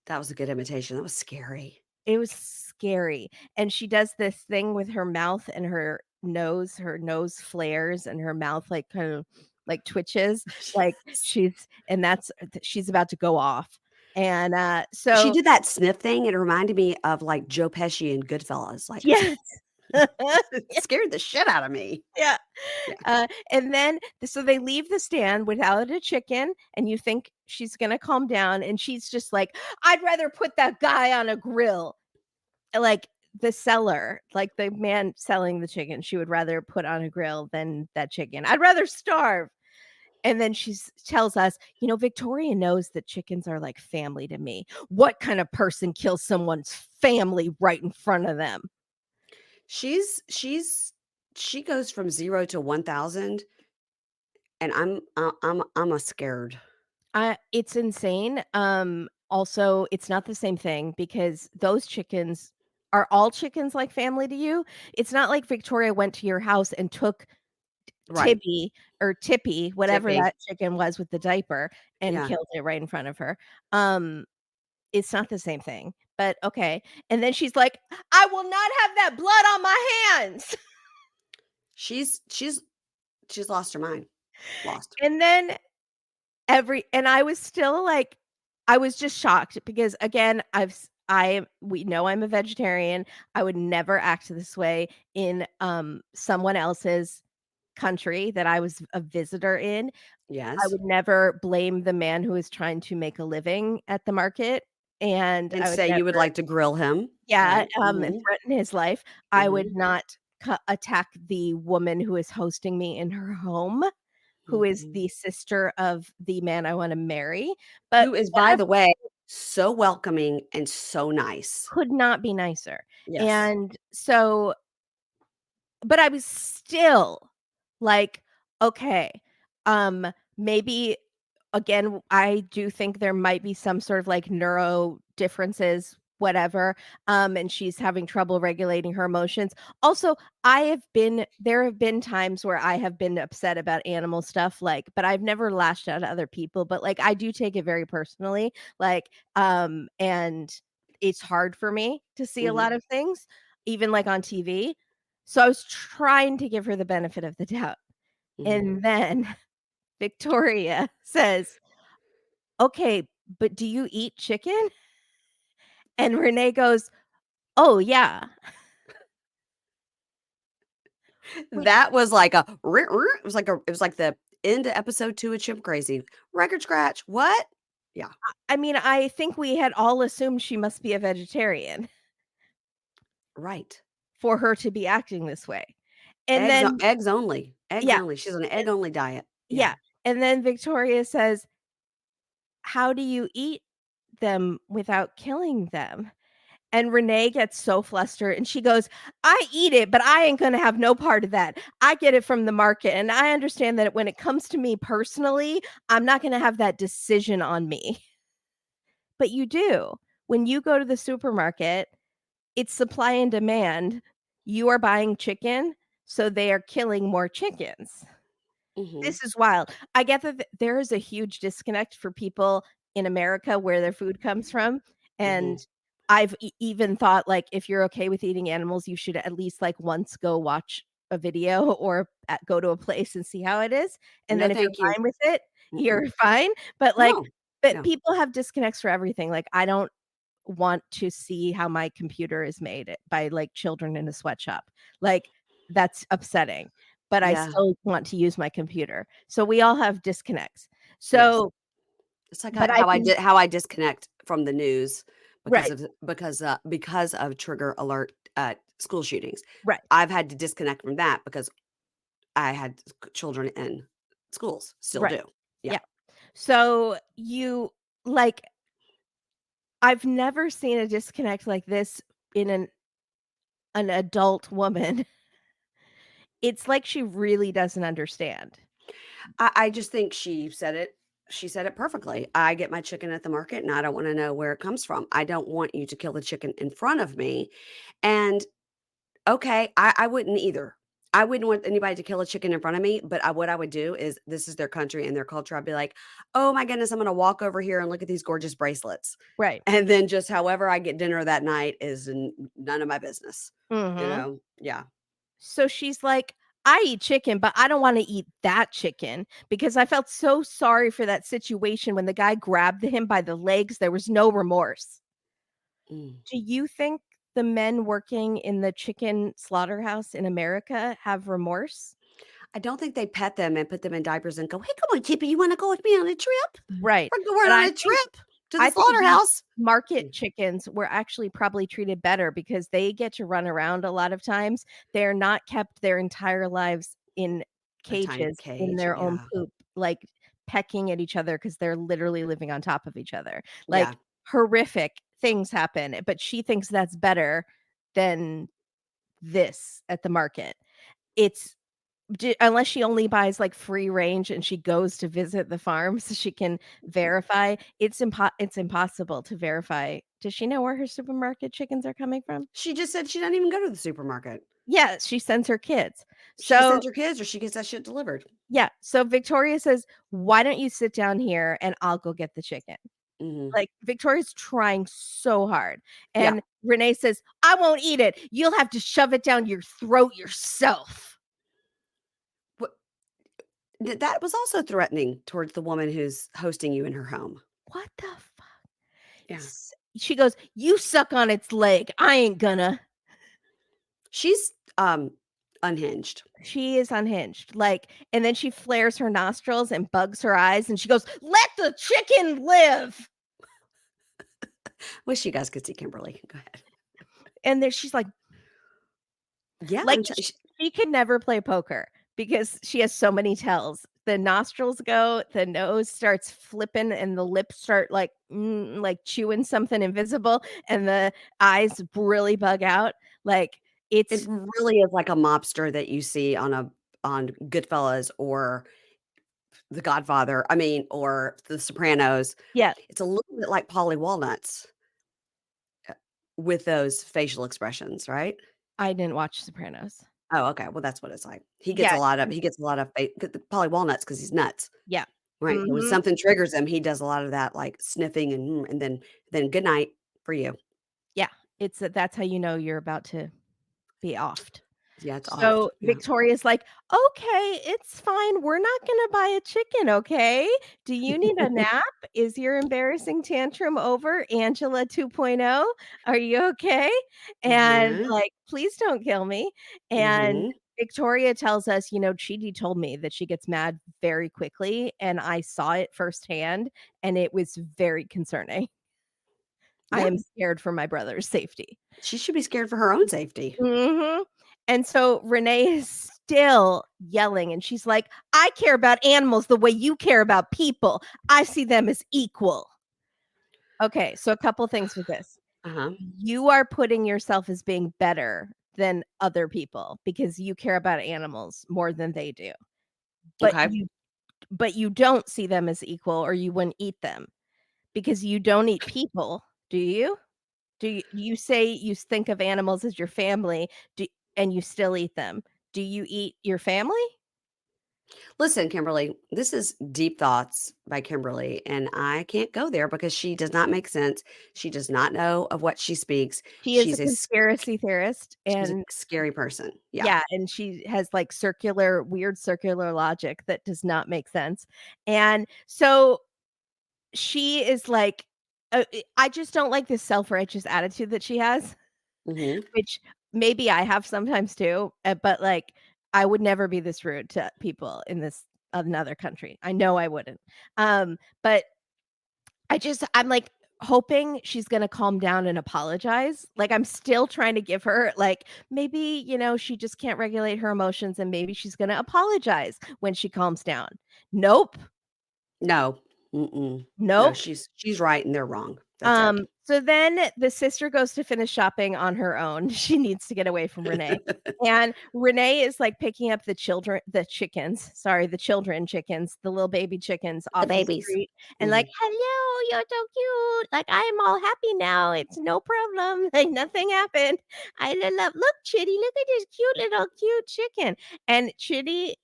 That was a good imitation. That was scary. It was scary. And she does this thing with her mouth and her nose flares and her mouth like kind of like twitches, like she's about to go off. And She so did that sniff thing. It reminded me of like Joe Pesci and Goodfellas. Like yes. it scared the shit out of me. Yeah. Yeah. And then so they leave the stand without a chicken, and you think she's gonna calm down, and she's just like, "I'd rather put that guy on a grill." Like, the seller, like, the man selling the chicken, she would rather put on a grill than that chicken. "I'd rather starve." And then she's tells us, "Victoria knows that chickens are like family to me. What kind of person kills someone's family right in front of them?" She's she goes from 0 to 1,000 and I'm a scared. It's insane. Also, it's not the same thing because those chickens are all chickens like family to you? It's not like Victoria went to your house and took Right. Tibby or Tippy, whatever Tippy. that chicken was with the diaper, and Yeah. killed it right in front of her. Um, it's not the same thing but okay. And then she's like, I will not have that blood on my hands. She's lost her mind. Lost. And then and I was still like, I was just shocked because again, we know I'm a vegetarian. I would never act this way in someone else's country that I was a visitor in. I Yes. would never blame the man who is trying to make a living at the market, and And I would say you would never, like to grill him, yeah, right? and Mhm. threaten his life. I would Mhm. not attack the woman who is hosting me in her home, who is Mhm. the sister of the man I wanna marry, but Who is, by whatever, the way, so welcoming and so nice. could not be nicer, Yes. and so but I was still like, "Okay, maybe," again, I do think there might be some sort of, like, neuro differences, whatever, and she's having trouble regulating her emotions. Also, there have been times where I have been upset about animal stuff, like, but I've never lashed out at other people, but, like, I do take it very personally, like, and it's hard for me to see a Mhm. lot of things, even, like, on TV. So I was trying to give her the benefit of the doubt, Mhm. and then Victoria says, "Okay, but do you eat chicken?" And Renee goes, "Oh, yeah." Which, That was like a it was like the end of episode 2 of Chimp Crazy. Record scratch. What? Yeah, I mean, I think we had all assumed she must be a vegetarian right. for her to be acting this way. And then Eggs only. Eggs yeah, only. She's on an egg and only diet. Yeah. yeah, and then Victoria says, "How do you eat them without killing them?" And Renee gets so flustered and she goes, "I eat it, but I ain't gonna have no part of that. I get it from the market, and I understand that when it comes to me personally, I'm not gonna have that decision on me." But you do. When you go to the supermarket, it's supply and demand. You are buying chicken, so they are killing more chickens. Mhm. This is wild. I get that there is a huge disconnect for people in America where their food comes from, and Mhm. I've even thought, like, if you're okay with eating animals, you should at least, like, once go watch a video or go to a place and see how it is, and No, then if you're thank you. fine with it, Mm-mm. you're fine, but, like, No. but No. people have disconnects for everything, like, I don't want to see how my computer is made by, like, children in a sweatshop. Like, that's upsetting, but I Yeah. still want to use my computer. So we all have disconnects. Yes. So It's like but I how I can, did how I disconnect from the news right, because of trigger alert school shootings. right, I've had to disconnect from that because I had children in schools, still right. do. Yeah. Yeah. So you like, I've never seen a disconnect like this in an adult woman. It's like she really doesn't understand. I just think she said it perfectly. I get my chicken at the market and I don't want to know where it comes from. I don't want you to kill the chicken in front of me. And okay, I wouldn't either. I wouldn't want anybody to kill a chicken in front of me, but what I would do is this is their country and their culture. I'd be like, "Oh my goodness, I'm gonna walk over here and look at these gorgeous bracelets." Right. And then just however I get dinner that night is none of my business. You Mhm. know? Yeah. So she's like, "I eat chicken, but I don't wanna eat that chicken," because I felt so sorry for that situation when the guy grabbed him by the legs, there was no remorse. Mm. Do you think the men working in the chicken slaughterhouse in America have remorse? I don't think they pet them and put them in diapers and go, "Hey, come on, Chippy, you wanna go with me on a trip? Right, We're but on a trip to the I think these slaughterhouse." market Mm. chickens were actually probably treated better because they get to run around a lot of times. They're not kept their entire lives in A tiny cages in cage, their own yeah. poop, like, pecking at each other because 'cause they're literally living on top of each other. Yeah. Like, horrific things happen, but she thinks that's better than this at the market. It's unless she only buys, like, free range and she goes to visit the farm so she can verify, it's impossible to verify. Does she know where her supermarket chickens are coming from? She just said she doesn't even go to the supermarket. Yeah, she sends her kids. She So sends her kids or she gets that shit delivered. yeah, so Victoria says, "Why don't you sit down here and I'll go get the chicken?" Mhm. Like, Victoria's trying so hard, Yeah. and Renee says, "I won't eat it. You'll have to shove it down your throat yourself." What that was also threatening towards the woman who's hosting you in her home. What the fuck? Yeah. She goes, "You suck on its leg. I ain't gonna." She's, unhinged. She is unhinged, like, and then she flares her nostrils and bugs her eyes, and she goes, "Let the chicken live!" Wish you guys could see Kimberly. Go ahead. And then she's Yeah, like, I'm t sh she could never play poker because she has so many tells. The nostrils go, the nose starts flipping, and the lips start, like chewing something invisible, and the eyes really bug out, like, it it's really is like a mobster that you see on Goodfellas or The Godfather, I mean, or The Sopranos. yeah, It's a little bit like Polly Walnuts, with those facial expressions, right? I didn't watch Sopranos. Oh, okay, well, that's what it's like. Yeah, He gets a lot of Polly Walnuts because he's nuts, yeah. right? So when Mhm. something triggers him, he does a lot of that, like, sniffing and then good night for you. Yeah, that's how you know you're about to be offed. Yeah, it's off. So Yeah. Victoria's like, "Okay, it's fine. We're not gonna buy a chicken, okay? Do you need a nap? Is your embarrassing tantrum over, Angela 2.0? Are you okay? And, Uh-huh. like, please don't kill me." And Mhm. Victoria tells us, Chidi told me that she gets mad very quickly, and I saw it firsthand, and it was very concerning. I Yeah, am scared for my brother's safety. she should be scared for her own safety. Mhm. And so Renee is still yelling, and she's like, "I care about animals the way you care about people. I see them as equal." Okay, so a couple things with this. Uh-huh. You are putting yourself as being better than other people because you care about animals more than they do. But Okay. you but you don't see them as equal or you wouldn't eat them because you don't eat people, do you? Do you say you think of animals as your family, do and you still eat them? Do you eat your family? Listen, Kimberly, this is Deep Thoughts by Kimberly, and I can't go there because she does not make sense. She does not know of what she speaks. She is a conspiracy theorist, She's a and scary person. Yeah. yeah, and she has, like, weird circular logic that does not make sense, and so she is like, I just don't like this self-righteous attitude that she has, Mhm. which maybe I have sometimes too, but, like, I would never be this rude to people in this another country. I know I wouldn't. But I'm, like, hoping she's gonna calm down and apologize. Like, I'm still trying to give her, like, maybe, she just can't regulate her emotions and maybe she's gonna apologize when she calms down. Nope. No. Mm-mm. No, Nope. she's right and they're wrong. That's it. So then the sister goes to finish shopping on her own. She needs to get away from Renee. And Renee is like picking up the children chickens, the little baby chickens The off the babies. street and like, Mhm. hello, you're so cute. Like, I'm all happy now. It's no problem. Like, nothing happened. Look, Chitty, look at this cute chicken. And Chidi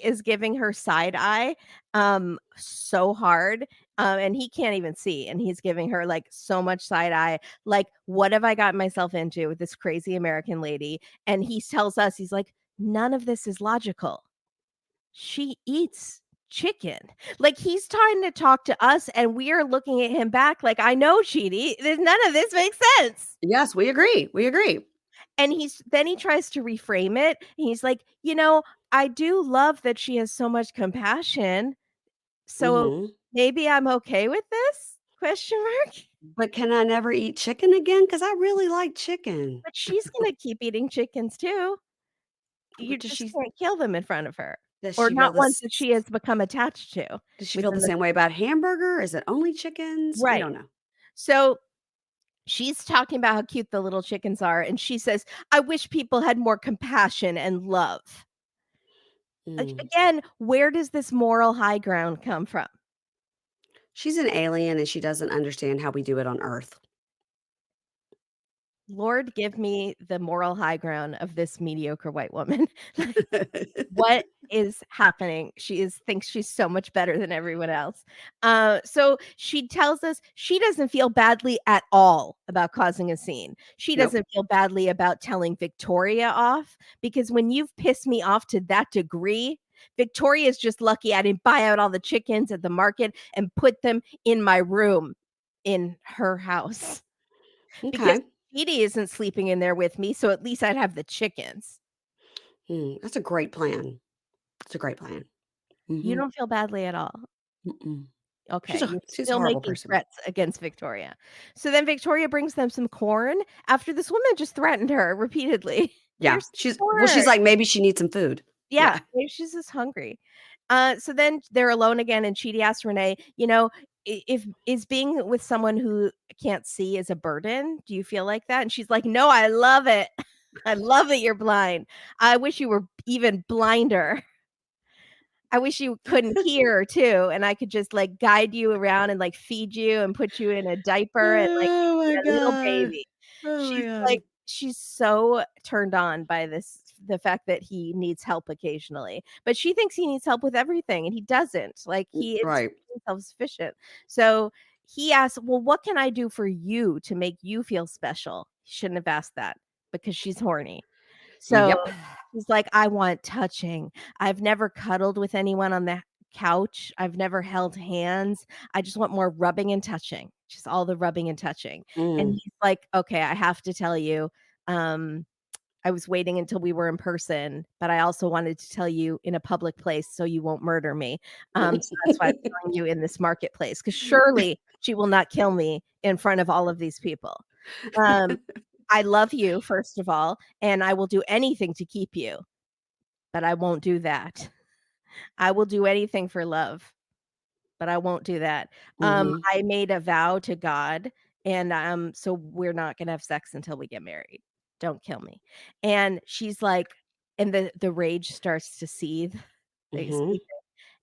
is giving her side eye so hard and he can't even see, and he's giving her, like, so much side eye, like, "What have I gotten myself into with this crazy American lady?" And he tells us, he's like, "None of this is logical. She eats chicken." Like, he's trying to talk to us, and we are looking at him back like, "I know, Chidi, there's none of this makes sense." Yes, we agree. We agree. And he tries to reframe it, and he's like, I do love that she has so much compassion, so Mhm. maybe I'm okay with this? Question mark. But can I never eat chicken again? Because I really like chicken. But she's gonna keep eating chickens too. You But just can't kill them in front of her, does or she feel not ones this that she has become attached to does she feel the within the same way about hamburger? Is it only chickens? We right. don't know. So, she's talking about how cute the little chickens are, and she says, "I wish people had more compassion and love." Mm. Again, where does this moral high ground come from? She's an alien and she doesn't understand how we do it on Earth. Lord, give me the moral high ground of this mediocre white woman. Like, what is happening? Thinks she's so much better than everyone else. So she tells us she doesn't feel badly at all about causing a scene. She Nope. doesn't feel badly about telling Victoria off because when you've pissed me off to that degree, Victoria's just lucky I didn't buy out all the chickens at the market and put them in my room in her house because Okay. Chidi isn't sleeping in there with me, so at least I'd have the chickens. That's a great plan. It's a great plan. You Mhm. don't feel badly at all. Mm-mm. Okay, you're She's a still horrible making person. threats against Victoria. So then Victoria brings them some corn after this woman just threatened her repeatedly. Yeah. Here's some She's corn. like, maybe she needs some food. Yeah, Yeah. maybe she's just hungry. So then they're alone again, and Chidi asks Renee, if is being with someone who can't see is a burden? Do you feel like that? And she's like, no, I love it. I love that you're blind. I wish you were even blinder. I wish you couldn't hear too, and I could just, like, guide you around and, like, feed you and put you in a diaper and, like, Oh make my you a little god. baby. Oh my god. She's so turned on by the fact that he needs help occasionally, but she thinks he needs help with everything, and he doesn't, like, he is Right. self-sufficient. So, he asks, "Well, what can I do for you to make you feel special?" He shouldn't have asked that because she's horny. So Yep. he's like, "I want touching. I've never cuddled with anyone on the couch. I've never held hands. I just want more rubbing and touching, just all the rubbing and touching." And Mm. he's like, "Okay, I have to tell you, um, I was waiting until we were in person, but I also wanted to tell you in a public place so you won't murder me. So that's why I'm telling you in this marketplace, because surely she will not kill me in front of all of these people. Um, I love you, first of all, and I will do anything to keep you, but I won't do that. I will do anything for love, but I won't do that. Mhm. I made a vow to God, and, so we're not gonna have sex until we get married. Don't kill me." And she's like and the rage starts to seethe, Mhm.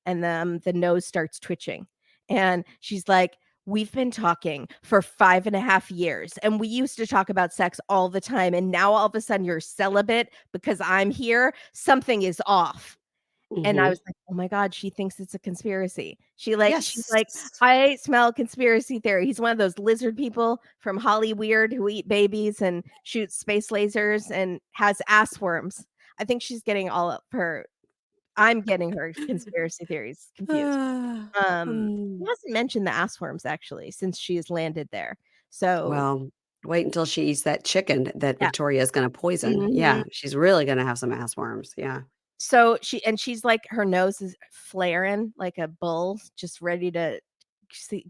and the nose starts twitching. And she's like, "We've been talking for 5.5 years, and we used to talk about sex all the time, and now all of a sudden you're celibate because I'm here. Something is off." And I Mhm. was like, "Oh my god, she thinks it's a conspiracy." She's Yes. like, "I smell conspiracy theory." He's one of those lizard people from Hollyweird who eat babies and shoot space lasers and has ass worms. I think she's getting all of her I'm getting her conspiracy theories confused. Ah, He mm. hasn't mentioned the ass worms actually since she has landed there. So, Well, wait until she eats that chicken that yeah. Victoria is gonna poison. Mhm. Yeah, she's really gonna have some ass worms. Yeah. So she's like her nose is flaring like a bull, just ready to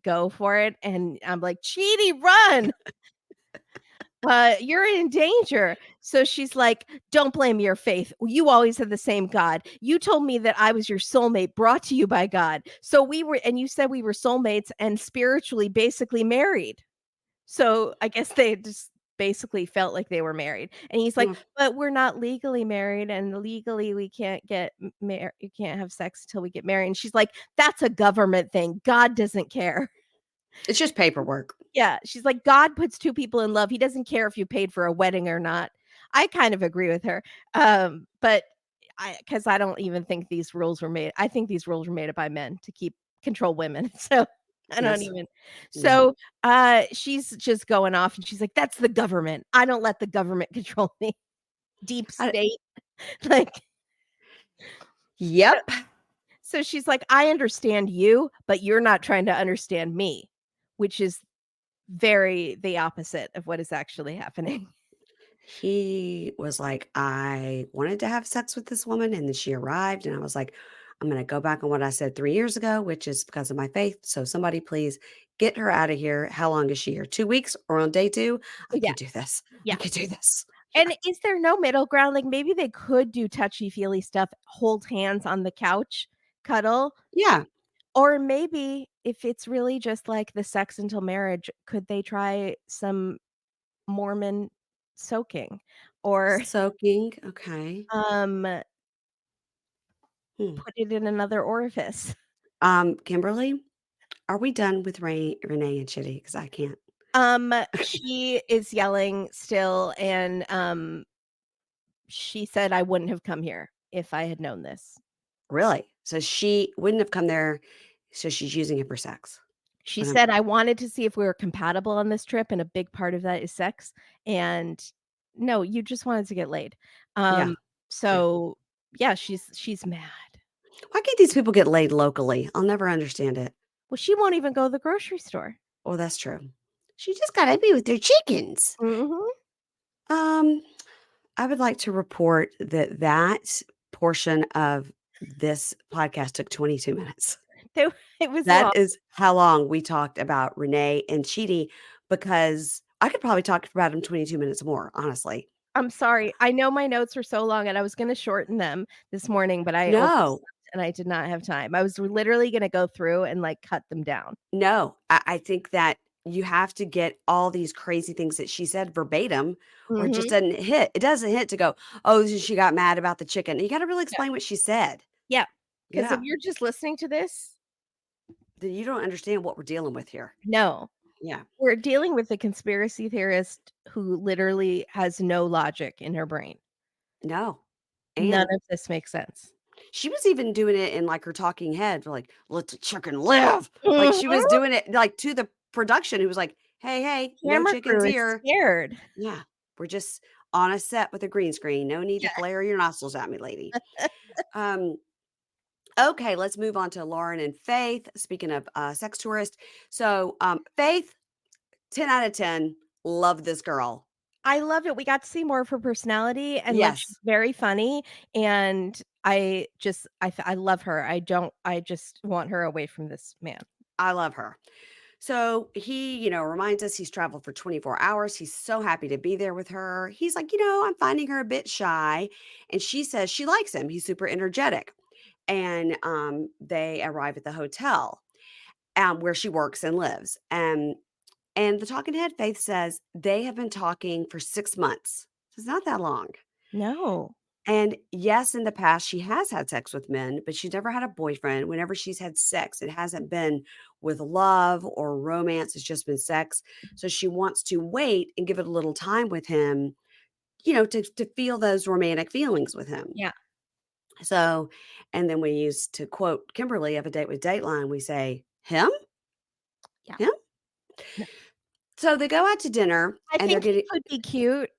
go for it, and I'm like, "Chidi, run! You're in danger." So she's like, "Don't blame your faith. You always had the same God. You told me that I was your soulmate brought to you by God. So we were and you said we were soulmates and spiritually basically married." So, I guess they just basically felt like they were married, and he's like, Mm. "But we're not legally married, and legally we can't get you can't have sex till we get married," and she's like, "That's a government thing, God doesn't care." It's just paperwork. Yeah, she's like, "God puts 2 people in love, he doesn't care if you paid for a wedding or not." I kind of agree with her, but because I don't even think these rules were made I think these rules were made up by men to control women, so I don't Yes. even Yeah. so, she's just going off, and she's like, "That's the government. I don't let the government control me. Deep I state." Like, so Yep. so she's like, "I understand you, but you're not trying to understand me," which is very the opposite of what is actually happening. He was like, "I wanted to have sex with this woman, and then she arrived, and I was like, I'm gonna go back on what I said 3 years ago, which is because of my faith, so somebody please get her out of here." How long is she here? 2 weeks or on day 2? I Yeah, could do this. I yeah. could do this. Yeah. And is there no middle ground? Like, maybe they could do touchy-feely stuff, hold hands on the couch, cuddle, Yeah. or maybe if it's really just like the sex until marriage, could they try some Mormon soaking or, Soaking, okay. um, Hmm. put it in another orifice? Kimberly, are we done with Renee and Chitty? Because I can't. She is yelling still, and, she said, "I wouldn't have come here if I had known this." Really? So she wouldn't have come there, so she's using him for sex. She But I'm said, "I wanted to see if we were compatible on this trip, and a big part of that is sex." And no, you just wanted to get laid. yeah, Um, yeah. so yeah, she's mad. Why can't these people get laid locally? I'll never understand it. Well, she won't even go to the grocery store. Oh, that's true. She just gotta be with their chickens. Mhm. Um, I would like to report that that portion of this podcast took 22 minutes. It was That long. is how long we talked about Renee and Chidi because I could probably talk about him 22 minutes more, honestly. I'm sorry. I know my notes were so long, and I was gonna shorten them this morning, but I No, overslept, and I did not have time. I was literally gonna go through and, like, cut them down. no. I think that you have to get all these crazy things that she said verbatim or it just Mhm. doesn't hit. It doesn't hit to go, oh, she got mad about the chicken. You got to really explain what she said. Yeah, because Yeah. if you're just listening to this, Then you don't understand what we're dealing with here. no. Yeah. We're dealing with a conspiracy theorist who literally has no logic in her brain. No. None And of this makes sense. she was even doing it in like her talking head, like, let the chicken live. Like she was Mhm. doing it like to the production who was like, hey, hey, no Camera chickens crew is here. scared. Yeah. We're just on a set with a green screen. No need to Yeah. flare your nostrils at me, lady. Um, okay, let's move on to Lauren and Faith. Speaking of sex tourist. So Faith, 10 out of 10. Love this girl. I loved it. We got to see more of her personality, and, like, she's Yes, very funny, and I love her. I just want her away from this man. I love her. So he, reminds us he's traveled for 24 hours. He's so happy to be there with her. He's like, I'm finding her a bit shy. And she says she likes him. He's super energetic. And they arrive at the hotel where she works and lives. And the talking head, Faith says they have been talking for 6 months. So it's not that long. No. And yes, in the past, she has had sex with men, but she's never had a boyfriend. Whenever she's had sex, it hasn't been with love or romance, it's just been sex. So she wants to wait and give it a little time with him, to feel those romantic feelings with him. Yeah, So, and then we used to quote Kimberly of A Date with Dateline, we say, him? yeah. Him? No. So they go out to dinner I and they're think he getting, could be cute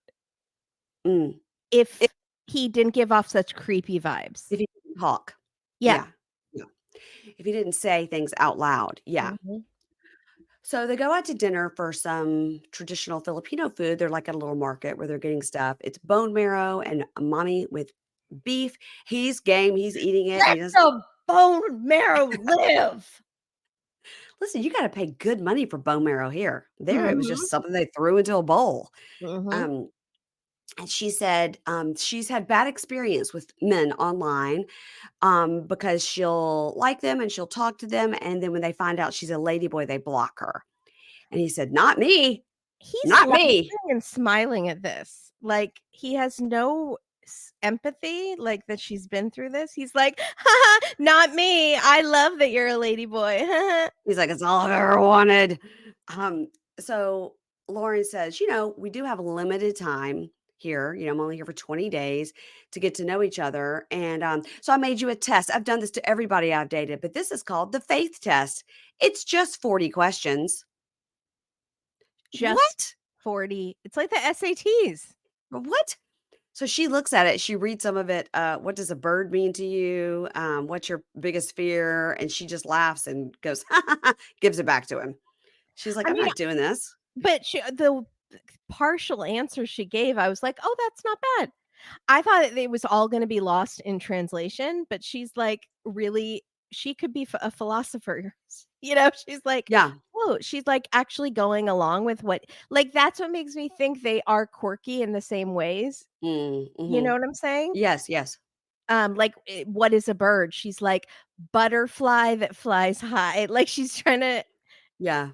mm, if, if he didn't give off such creepy vibes. if he didn't talk. Yeah. Yeah. Yeah. If he didn't say things out loud. Yeah. Mhm. So they go out to dinner for some traditional Filipino food. They're like at a little market where they're getting stuff. It's bone marrow and mommy with beef. He's game. He's eating it. Let He does the bone marrow live. listen. You got to pay good money for bone marrow here. There, it was Mhm, just something they threw into a bowl. mhm. Um, and she said she's had bad experience with men online because she'll like them and she'll talk to them, and then when they find out she's a ladyboy, they block her. And he said, "Not me, He's not laughing me." and smiling at this. Like, he has no empathy, like, that she's been through this. He's like, "Ha, not me. I love that you're a lady boy." He's like, "It's all I've ever wanted." Um, so Lauren says, "We do have a limited time here. I'm only here for 20 days to get to know each other. And so I made you a test. I've done this to everybody I've dated, but this is called the faith test. It's just 40 questions." Just What? 40. It's like the SATs. What? So she looks at it, she reads some of it. What does a bird mean to you? What's your biggest fear? And she just laughs and goes, gives it back to him. She's like, I I'm mean, not doing this. but the partial answer she gave, I was like, "Oh, that's not bad." I thought it was all gonna be lost in translation, but she's, like, really she could be a philosopher, she's like, Yeah. "Oh," she's, like, actually going along with what like, that's what makes me think they are quirky in the same ways, you know Mm-hmm. what I'm saying? Yes, yes. Like, what is a bird? She's like, "Butterfly that flies high," like, she's trying to Yeah.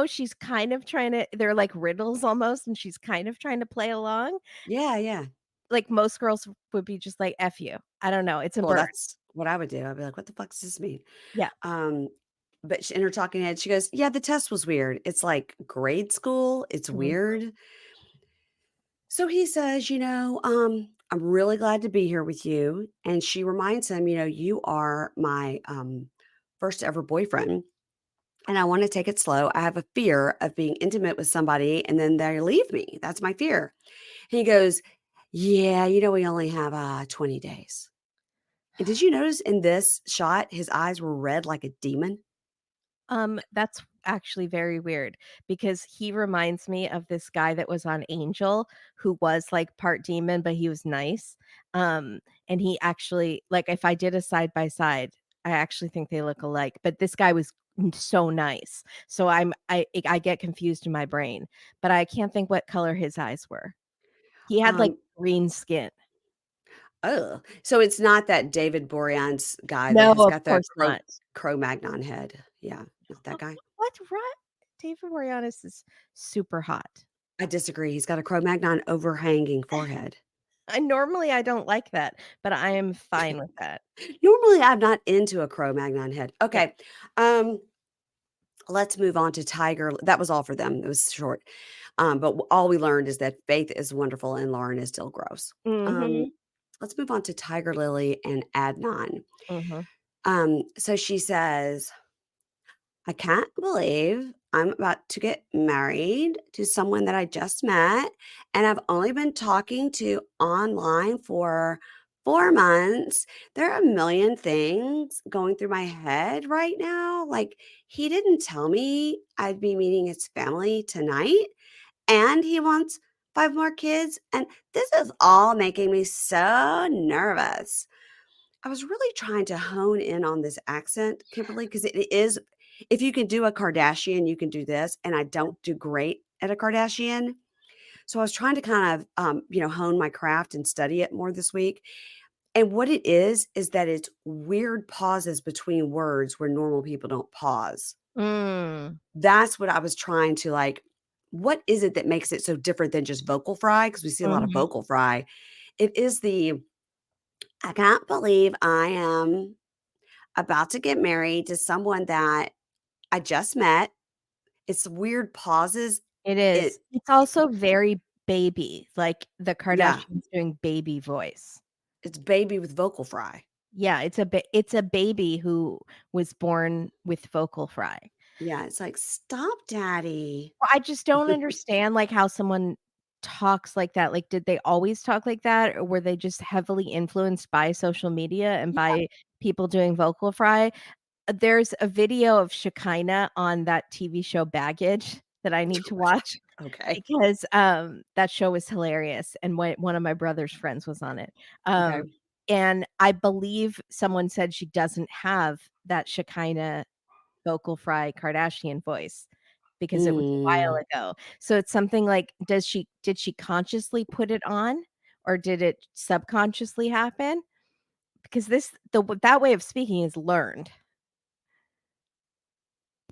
she's kind of trying to they're like riddles almost, and she's kind of trying to play along. Yeah, yeah. Like, most girls would be just like, "F you." I don't know, it's a Well, bird. that's what I would do. I'd be like, what the fuck does this mean? Yeah. Um, but in her talking head, she goes, "Yeah, the test was weird. It's like grade school. It's Mhm. weird." So he says, "I'm really glad to be here with you." And she reminds him, "You are my first ever boyfriend. And I want to take it slow. I have a fear of being intimate with somebody and then they leave me. That's my fear." He goes, "Yeah, we only have 20 days." And did you notice in this shot, his eyes were red like a demon? That's actually very weird because he reminds me of this guy that was on Angel who was like part demon, but he was nice. And he actually, like, if I did a side by side, I actually think they look alike. But this guy was so nice, so I get confused in my brain, but I can't think what color his eyes were. He had like Um, green skin. oh, so it's not that David Boreanaz guy that No, has of got the course not. Cro-Magnon head. Yeah, not Oh, that guy. what? David Boreanaz is super hot. I disagree. He's got a Cro-Magnon overhanging forehead. I don't like that, but I am fine with that. Normally, I'm not into a Cro-Magnon head. Yeah. Okay, um, let's move on to Tiger. That was all for them. It was short. But all we learned is that Faith is wonderful and Lauren is still gross. Um, Mhm, let's move on to Tiger Lily and Adnan. mhm. So she says, "I can't believe I'm about to get married to someone that I just met, and I've only been talking to online for 4 months. There are a million things going through my head right now. Like, he didn't tell me I'd be meeting his family tonight, and he wants 5 more kids. And this is all making me so nervous." I was really trying to hone in on this accent, Kimberly, because it is, if you can do a Kardashian, you can do this. And I don't do great at a Kardashian. So I was trying to kind of, hone my craft and study it more this week. And what it is that it's weird pauses between words where normal people don't pause. Mm, That's what I was trying to like. What is it that makes it so different than just vocal fry? Because we see a lot of mhm. vocal fry. It is the, "I can't believe I am about to get married to someone that I just met." It's weird pauses. It It is. It's also very baby, like the Yeah, Kardashians doing baby voice. it's baby with vocal fry. Yeah, it's a baby who was born with vocal fry. Yeah, it's like, "Stop, daddy." Well, I just don't understand, like, how someone talks like that. Like, did they always talk like that, or were they just heavily influenced by social media and Yeah. by people doing vocal fry? There's a video of Shekinah on that TV show Baggage that I need to watch Okay, because, that show was hilarious, and one of my brother's friends was on it. okay. And I believe someone said she doesn't have that Shekinah vocal fry Kardashian voice because it was a while Mm. ago. So it's something like, did she consciously put it on, or did it subconsciously happen? Because that way of speaking is learned.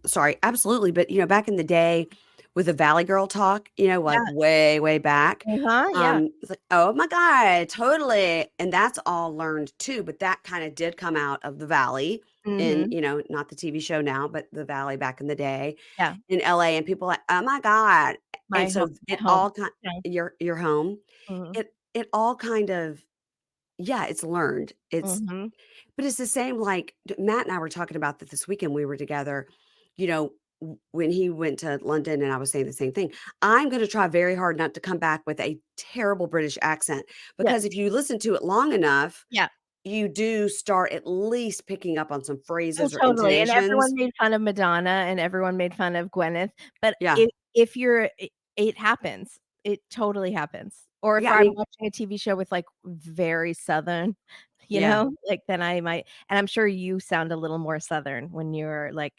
Sorry, absolutely, but, back in the day with the Valley Girl talk, like Yeah. way, way back, Uh-huh, yeah. it's like, "Oh my god, totally," and that's all learned too, but that kinda did come out of the Valley in, Mhm. not the TV show now, but the Valley back in the day Yeah. in LA, and people like, "Oh my god," and so My it all home. kind Yeah. your home, Mhm. it all kind of, yeah, it's learned. Mhm. But it's the same, like, Matt and I were talking about that this weekend we were together, when he went to London, and I was saying the same thing. I'm gonna try very hard not to come back with a terrible British accent, because Yes. if you listen to it long enough, Yeah. you do start at least picking up on some Oh, phrases or totally, and everyone intonations. made fun of Madonna, and everyone made fun of Gwyneth, but Yeah. if you're it happens. It totally happens. Or if Yeah, I I'm mean, watching a TV show with, like, very Southern, yeah. like, then I might, and I'm sure you sound a little more Southern when you're, like,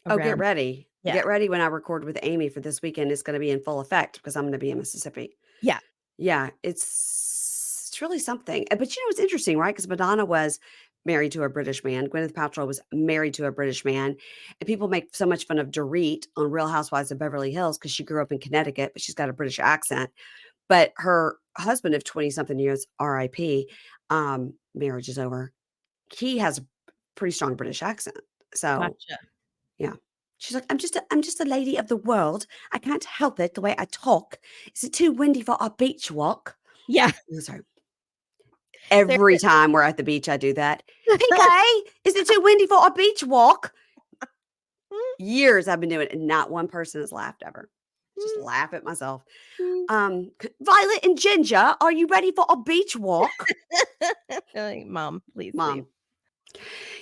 Oh, get around. ready. Yeah. Get ready when I record with Amy for this weekend, it's gonna be in full effect because I'm gonna be in Mississippi. Yeah. Yeah, it's really something. But it's interesting, right? Because Madonna was married to a British man. Gwyneth Paltrow was married to a British man, and people make so much fun of Dorit on Real Housewives of Beverly Hills because she grew up in Connecticut, but she's got a British accent. But her husband of 20 something years, RIP, marriage is over. He has a pretty strong British accent. So Gotcha. Yeah. She's like, I'm just a lady of the world. I can't help it the way I talk. Is it too windy for our beach walk? Yeah. I'm sorry. There Every time we're at the beach, I do that. Hey, Kay, is it too windy for our beach walk? Years I've been doing it, and not one person has laughed ever. Just laugh at myself. Violet and Ginger, are you ready for a beach walk? Like, Mom, please leave. Mom,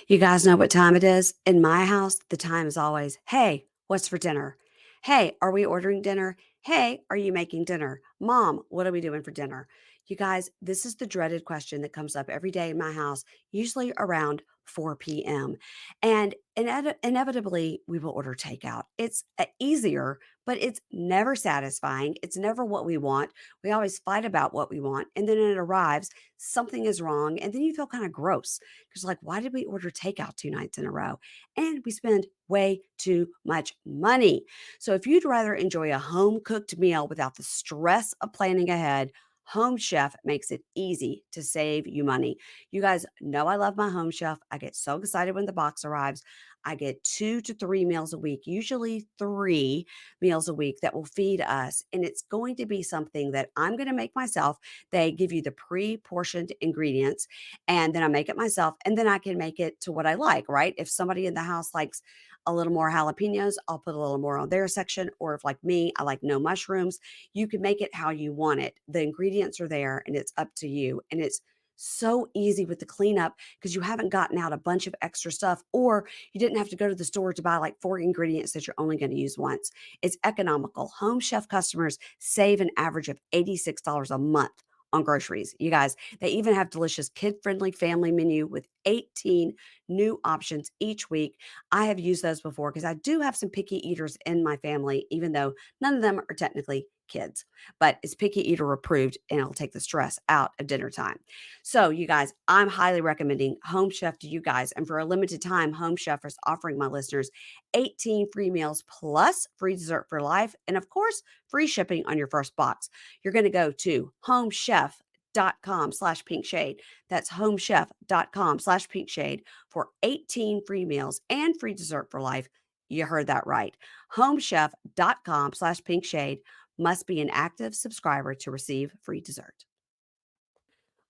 you guys know what time it is? In my house, the time is always, hey, what's for dinner? Hey, are we ordering dinner? Hey, are you making dinner? Mom, what are we doing for dinner? You guys, this is the dreaded question that comes up every day in my house, usually around 4 p.m. And inevitably, we will order takeout. It's easier, but it's never satisfying. It's never what we want. We always fight about what we want. And then it arrives, something is wrong. And then you feel kind of gross because, like, why did we order takeout 2 nights in a row? And we spend way too much money. So, if you'd rather enjoy a home cooked meal without the stress of planning ahead, Home Chef makes it easy to save you money. You guys know I love my Home Chef. I get so excited when the box arrives. I get 2 to 3 meals a week, usually 3 meals a week that will feed us. And it's going to be something that I'm going to make myself. They give you the pre portioned ingredients, and then I make it myself. And then I can make it to what I like, right? If somebody in the house likes a little more jalapenos, I'll put a little more on their section. Or if, like me, I like no mushrooms, you can make it how you want it. The ingredients are there and it's up to you. And it's so easy with the cleanup because you haven't gotten out a bunch of extra stuff, or you didn't have to go to the store to buy like 4 ingredients that you're only going to use once. It's economical. Home Chef customers save an average of $86 a month on groceries. You guys, they even have delicious kid-friendly family menu with 18 new options each week. I have used those before because I do have some picky eaters in my family, even though none of them are technically kids, but it's picky eater approved and it'll take the stress out of dinner time. So, you guys, I'm highly recommending Home Chef to you guys. And for a limited time, Home Chef is offering my listeners 18 free meals plus free dessert for life. And of course, free shipping on your first box. You're going to go to homechef.com/pink shade. That's homechef.com/pink shade for 18 free meals and free dessert for life. You heard that right. Homechef.com/pink shade. Must be an active subscriber to receive free dessert.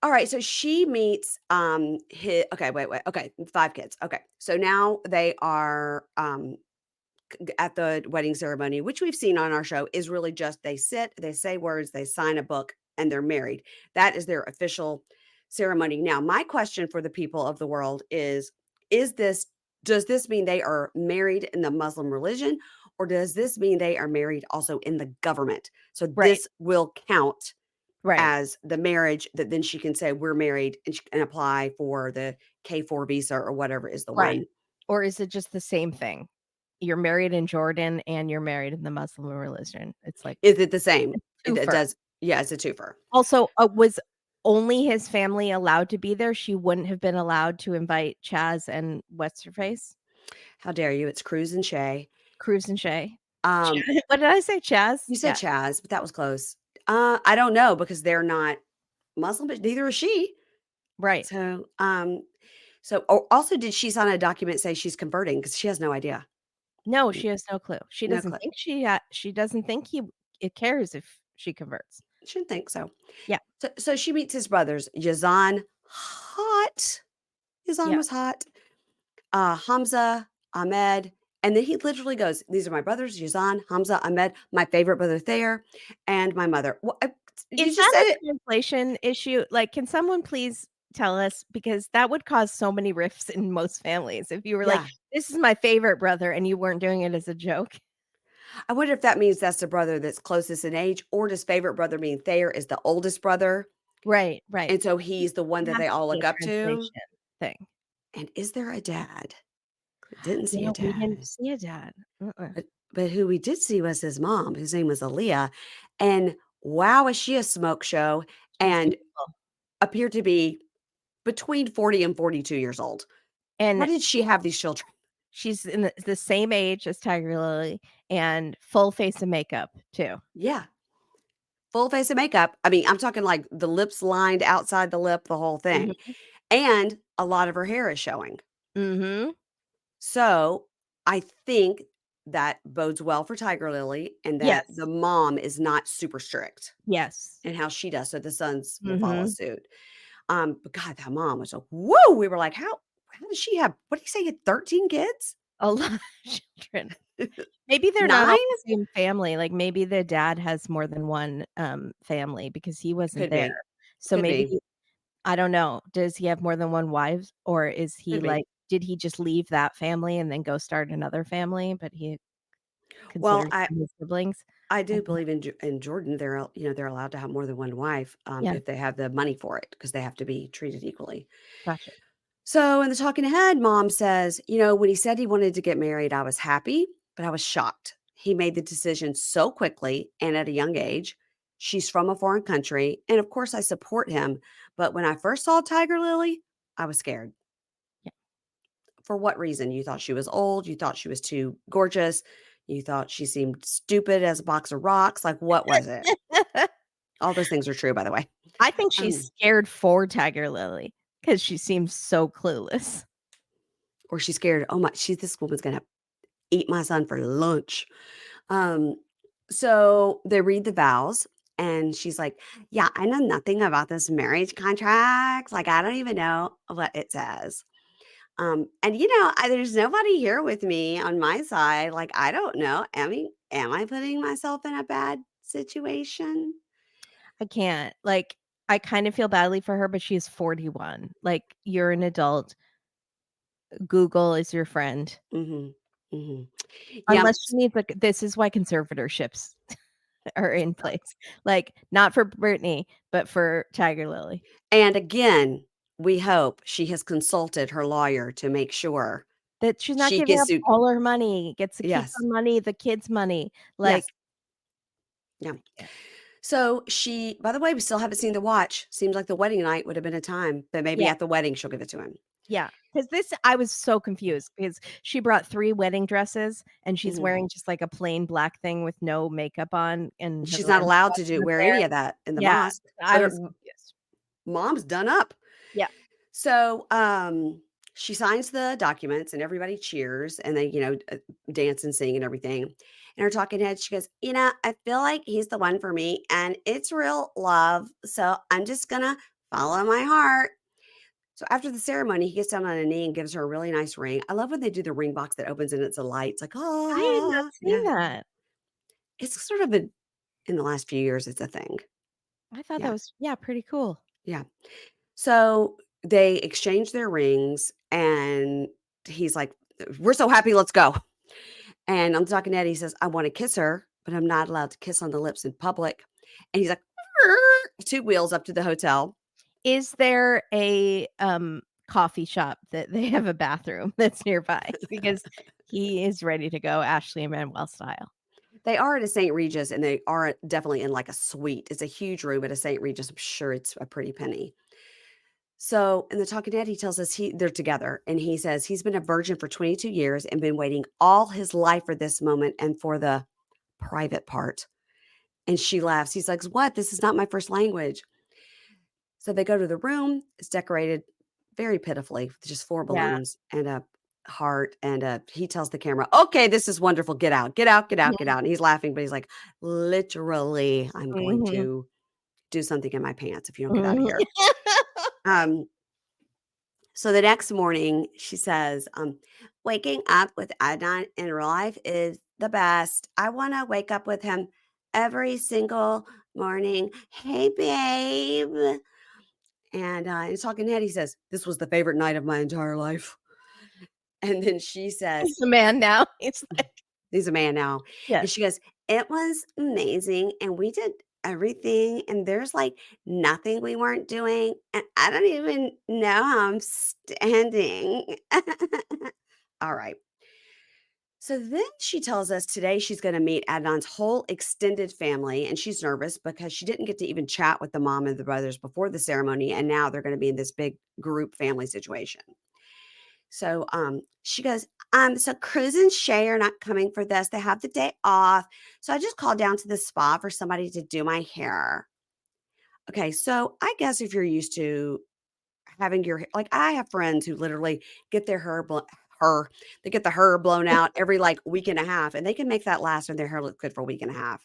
All right, so she meets his okay, wait. Okay, 5 kids. Okay. So now they are at the wedding ceremony, which we've seen on our show, is really just they sit, they say words, they sign a book, and they're married. That is their official ceremony. Now, my question for the people of the world is this does this mean they are married in the Muslim religion, or does this mean they are married also in the government? So Right. this will count Right. as the marriage that then she can say we're married and she can apply for the K4 visa or whatever is the Right. one. Or is it just the same thing? You're married in Jordan and you're married in the Muslim religion. It's like Is it the same? It twofer. does. Yeah, it's a twofer. Also, was only his family allowed to be there? She wouldn't have been allowed to invite Chaz and what's her face? How dare you? It's Cruz and Shay. Cruz and Shay. Um, What did I say? Chaz? you said Yeah. Chaz, but that was close. I don't know because they're not Muslim, but neither is she. Right. So also did she sign a document say she's converting? Because she has no idea. No, she has no clue. She No doesn't clue. think she doesn't think he it cares if she converts. Shouldn't think so. Yeah. So she meets his brothers, Yazan, hot. Yazan Yeah. was hot. Hamza, Ahmed, and then he literally goes, "These are my brothers, Yazan, Hamza, Ahmed, my favorite brother Thayer, and my mother." Well, you Is just that said a it. translation issue? Like, can someone please tell us? Because that would cause so many rifts in most families if you were like, Yeah. "This is my favorite brother," and you weren't doing it as a joke. I wonder if that means that's the brother that's closest in age, or does favorite brother mean Thayer is the oldest brother, Right, right. and so he's the one It that has they to all be a look up to? translation thing. And is there a dad? Didn't see Yeah, a we didn't dad. see a dad. But who we did see was his mom, whose name was Aaliyah, and wow, is she a smoke show She's and beautiful. appeared to be between 40 and 42 years old. How And did she have these children? she's in the same age as Tigerlily and full face of makeup too. Yeah, full face of makeup. I mean, I'm talking like the lips lined outside the lip, the whole thing. Mhm. And a lot of her hair is showing. Mhm. So, I think that bodes well for Tigerlily and that the Yes. mom is not super strict Yes. in how she does, so the sons will follow Mhm. suit. But God, that mom was like, "Whoa!" We were like, how does she have what do you say, you had 13 kids? A lot of children. Maybe they're not all 9? the same family, like, maybe the dad has more than one, family because he wasn't Could there. be, So could maybe be, I don't know, does he have more than one wives, or is he, could be. like did he just leave that family and then go start another family, but he Well, considers them his siblings? I I do don't believe in Jordan, they're allowed to have more than one wife, yeah, if they have the money for it, because they have to be treated equally. gotcha. So in the talking ahead, mom says, when he said he wanted to get married, I was happy, but I was shocked. He made the decision so quickly and at a young age. She's from a foreign country. And of course, I support him. But when I first saw Tiger Lily, I was scared. For what reason? You thought she was old. You thought she was too gorgeous. You thought she seemed stupid as a box of rocks. Like, what was it? Yeah. All those things are true, by the way. I think she's Um, scared for Tigerlily because she seems so clueless. or she's scared. Oh my, this woman's gonna eat my son for lunch. Um, so they read the vows, and she's like, "Yeah, I know nothing about this marriage contract. Like, I don't even know what it says." And there's nobody here with me on my side. Like, I don't know. Am I putting myself in a bad situation? I can't, like, I kind of feel badly for her, but she's 41. Like, you're an adult. Google is your friend. Hmm. Hmm. Yeah. Unless she needs, like this is why conservatorships are in place. Like, not for Brittany, but for Tigerlily. And again, we hope she has consulted her lawyer to make sure That she's not she giving gets up to. all her money, gets to keep Yes. her money, the kids' money. Like, Yes. Yeah. I can't. So by the way, we still haven't seen the watch. Seems like the wedding night would have been a time, but maybe Yeah, at the wedding she'll give it to him. yeah. Because this I was so confused because she brought 3 wedding dresses and she's Mhm. wearing just, like, a plain black thing with no makeup on and her She's not lamb allowed to bottom up wear there. any of that in the Yeah, mosque, I but was confused. mom's done up. Yeah. So, she signs the documents and everybody cheers and they, dance and sing and everything. And her talking head, she goes, I feel like he's the one for me and it's real love. So I'm just gonna follow my heart. So after the ceremony, he gets down on a knee and gives her a really nice ring. I love when they do the ring box that opens and it's a light. It's like, I had not oh, seen yeah. that. It's sort of in the last few years, it's a thing. I thought that Yeah. was yeah, pretty cool. Yeah. So they exchange their rings and he's like, "We're so happy, let's go." And I'm talking to Eddie, he says, "I want to kiss her, but I'm not allowed to kiss on the lips in public." And he's like, two wheels up to the hotel. Is there a, coffee shop that they have a bathroom that's nearby? Because he is ready to go Ashley and Manuel style. They are at a St. Regis and they are definitely in like a suite. It's a huge room at a St. Regis. I'm sure it's a pretty penny. So in the talking dead, he tells us they're together and he says he's been a virgin for 22 years and been waiting all his life for this moment and for the private part. And she laughs. He's like, "What? This is not my first language." So they go to the room. It's decorated very pitifully with just 4 Yeah. balloons and a heart. And he tells the camera, "Okay, this is wonderful. Get out, get out, get out, get out." And he's laughing, but he's like, "Literally, I'm going Mhm. to do something in my pants if you don't get out of Mhm. here." Um, so the next morning, she says, "Waking up with Adnan in real life is the best. I want to wake up with him every single morning. Hey, babe." And in his talking head, he says, "This was the favorite night of my entire life." And then she He's says, a man now. It's like he's a man now. And yes. she goes, "It was amazing. And we did everything. And there's like nothing we weren't doing. And I don't even know how I'm standing." All right. So then she tells us today she's going to meet Adnan's whole extended family. And she's nervous because she didn't get to even chat with the mom and the brothers before the ceremony. And now they're going to be in this big group family situation. So she goes, so Cruz and Shay are not coming for this. They have the day off. So I just called down to the spa for somebody to do my hair. Okay, so I guess if you're used to having your like I have friends who literally get their her. They get the her blown out every like week and a half, and they can make that last and their hair look good for a week and a half.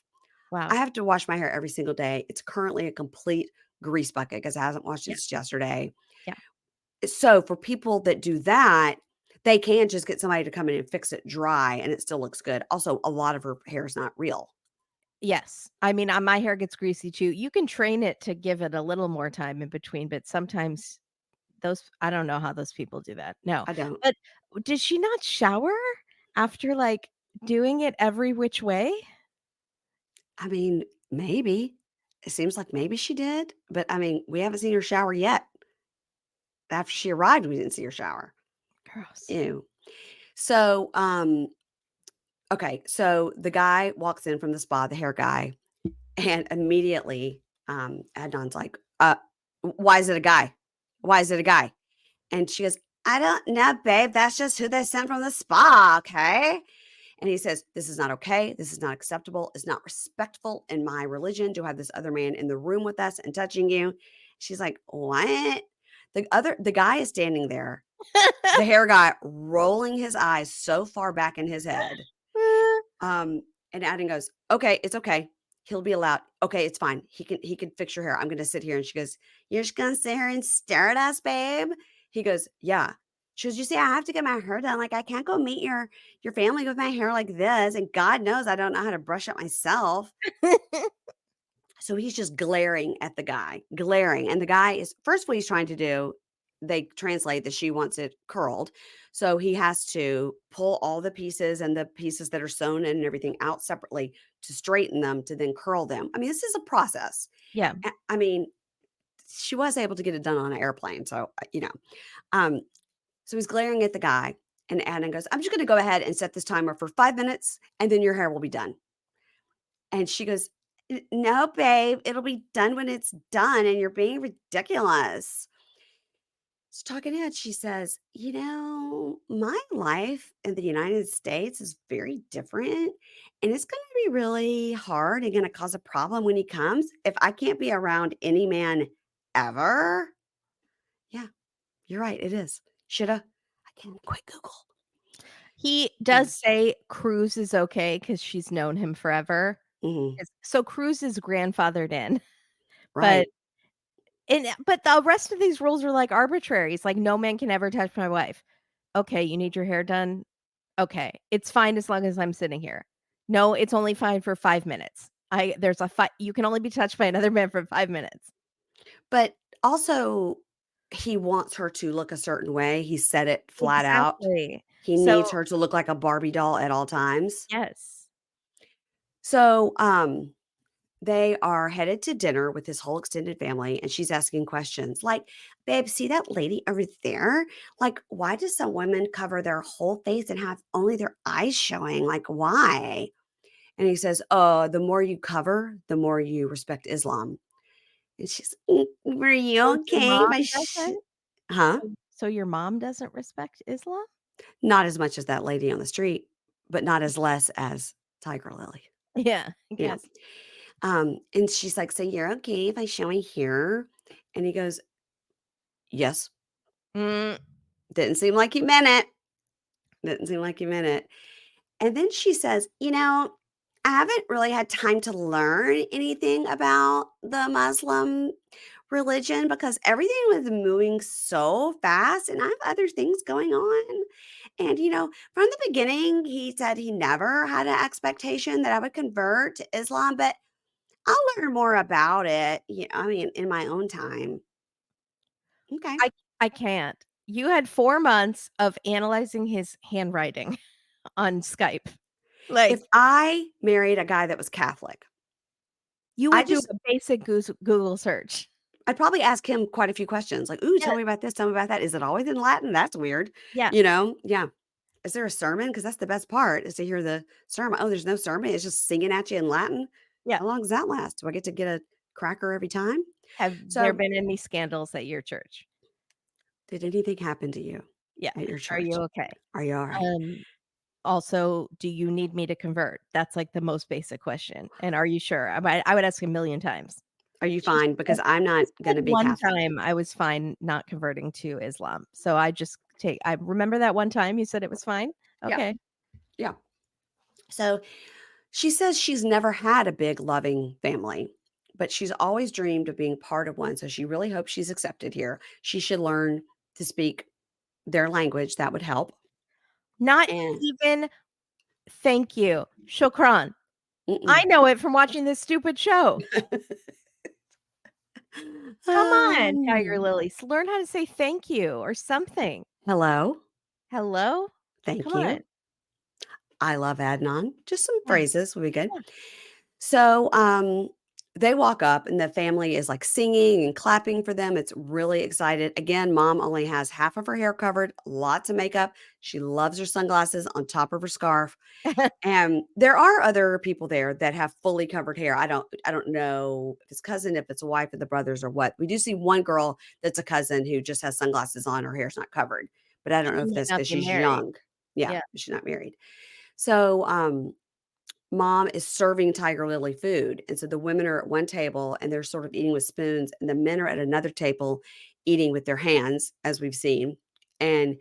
I Wow. have to wash my hair every single day. It's currently a complete grease bucket because I haven't washed it Yeah. since yesterday. Yeah. So for people that do that, they can just get somebody to come in and fix it dry and it still looks good. Also, a lot of her hair is not real. Yes. I mean, my hair gets greasy too. You can train it to give it a little more time in between, but sometimes those I don't know how those people do that. No. I don't. But did she not shower after, like, doing it every which way? I mean, maybe. It seems like maybe she did, but I mean, we haven't seen her shower yet. After she arrived, we didn't see her shower. Gross. Ew. So, okay, so the guy walks in from the spa, the hair guy, and immediately, Adnan's like, why is it a guy? Why is it a guy?" And she goes, "I don't know, babe. That's just who they sent from the spa, okay?" And he says, "This is not okay. This is not acceptable. It's not respectful in my religion to have this other man in the room with us and touching you." She's like, "What?" The guy is standing there, the hair guy rolling his eyes so far back in his head. Um, and Adam goes, "Okay, it's okay. He'll be allowed. Okay, it's fine. He can fix your hair. I'm gonna sit here." And she goes, "You're just gonna sit here and stare at us, babe?" He goes, "Yeah." She goes, "You see, I have to get my hair done. Like, I can't go meet your family with my hair like this. And God knows I don't know how to brush it myself." So he's just glaring at the guy, glaring. And the guy is first what he's trying to do, they translate that she wants it curled. So he has to pull all the pieces and the pieces that are sewn in and everything out separately to straighten them to then curl them. I mean, this is a process. Yeah. I mean, she was able to get it done on an airplane. Um, so he's glaring at the guy, and Adam goes, "I'm just going to go ahead and set this timer for 5 minutes, and then your hair will be done." And she goes, No, babe, it'll be done when it's done, and you're being ridiculous." So talking head, she says, my life in the United States is very different, and it's going to be really hard and going to cause a problem when he comes if I can't be around any man ever." Yeah, you're right. It is. Shoulda. I can quit Google. He Yeah. does say Cruz is okay because she's known him forever. Mhm. So Cruz is grandfathered in, but Right. but the rest of these rules are, like, arbitrary. It's like, "No man can ever touch my wife." "Okay, you need your hair done? Okay, it's fine as long as I'm sitting here." "No, it's only fine for 5 minutes. I there's a fi you can only be touched by another man for 5 minutes." But also, he wants her to look a certain way. He said it flat out. Exactly. He So needs her to look like a Barbie doll at all times. yes. So, they are headed to dinner with his whole extended family, and she's asking questions like, "Babe, see that lady over there? Like, why does some women cover their whole face and have only their eyes showing? Like, why?" And he says, "Oh, the more you cover, the more you respect Islam." And she's, "Were you So your okay if mom I doesn't? Huh? So your mom doesn't respect Islam? Not as much as that lady on the street, but not as less as Tigerlily. Yeah, I Yeah. guess. And she's like, "So you're okay if I show my hair?" And he goes, "Yes." Mm, Didn't seem like he meant it. Didn't seem like he meant it. And then she says, I haven't really had time to learn anything about the Muslim religion because everything was moving so fast and I have other things going on. And, from the beginning, he said he never had an expectation that I would convert to Islam, but I'll learn more about it. I mean, in my own time. Okay. I I can't. You had 4 months of analyzing his handwriting on Skype. If Like, I married a guy that was Catholic, you I would do just a basic Google search. I'd probably ask him quite a few questions like, "Ooh, tell Yes, me about this, tell me about that. Is it always in Latin? That's weird." yeah, Yeah. Is there a sermon? Because that's the best part is to hear the sermon. Oh, there's no sermon. It's just singing at you in Latin. yeah. How long does that last? Do I get to get a cracker every time? Have there So, been any scandals at your church? did anything happen to you Yeah. at your Are you church? okay? Are you all right? Um, Also, do you need me to convert? That's, like, the most basic question, and are you sure? I would ask a million times. Are you She fine? said Because I'm she not said going to be one Catholic. time I was fine not converting to Islam, so I just take. I remember that one time you said it was fine. Yeah. Okay. Yeah. So she says she's never had a big, loving family, but she's always dreamed of being part of one. So she really hopes she's accepted here. She should learn to speak their language. That would help. Not And even thank you. Shukran. I mm-mm. know it from watching this stupid show. Come on, Tiger um, Lilies. Learn how to say thank you or something. hello. Hello? Thank Come on. you. I love Adnan. Just some Yeah, phrases would be good. yeah. So, they walk up and the family is like singing and clapping for them. It's really excited. Again, mom only has half of her hair covered, lots of makeup. She loves her sunglasses on top of her scarf. And there are other people there that have fully covered hair. I don't know if it's cousin, if it's a wife of the brothers or what. We do see one girl that's a cousin who just has sunglasses on, her hair's not covered. But I don't know She if might that's not because be she's married. young. Yeah, Yeah. she's not married. So, mom is serving Tiger Lily food. And so the women are at one table and they're sort of eating with spoons, and the men are at another table eating with their hands, as we've seen. And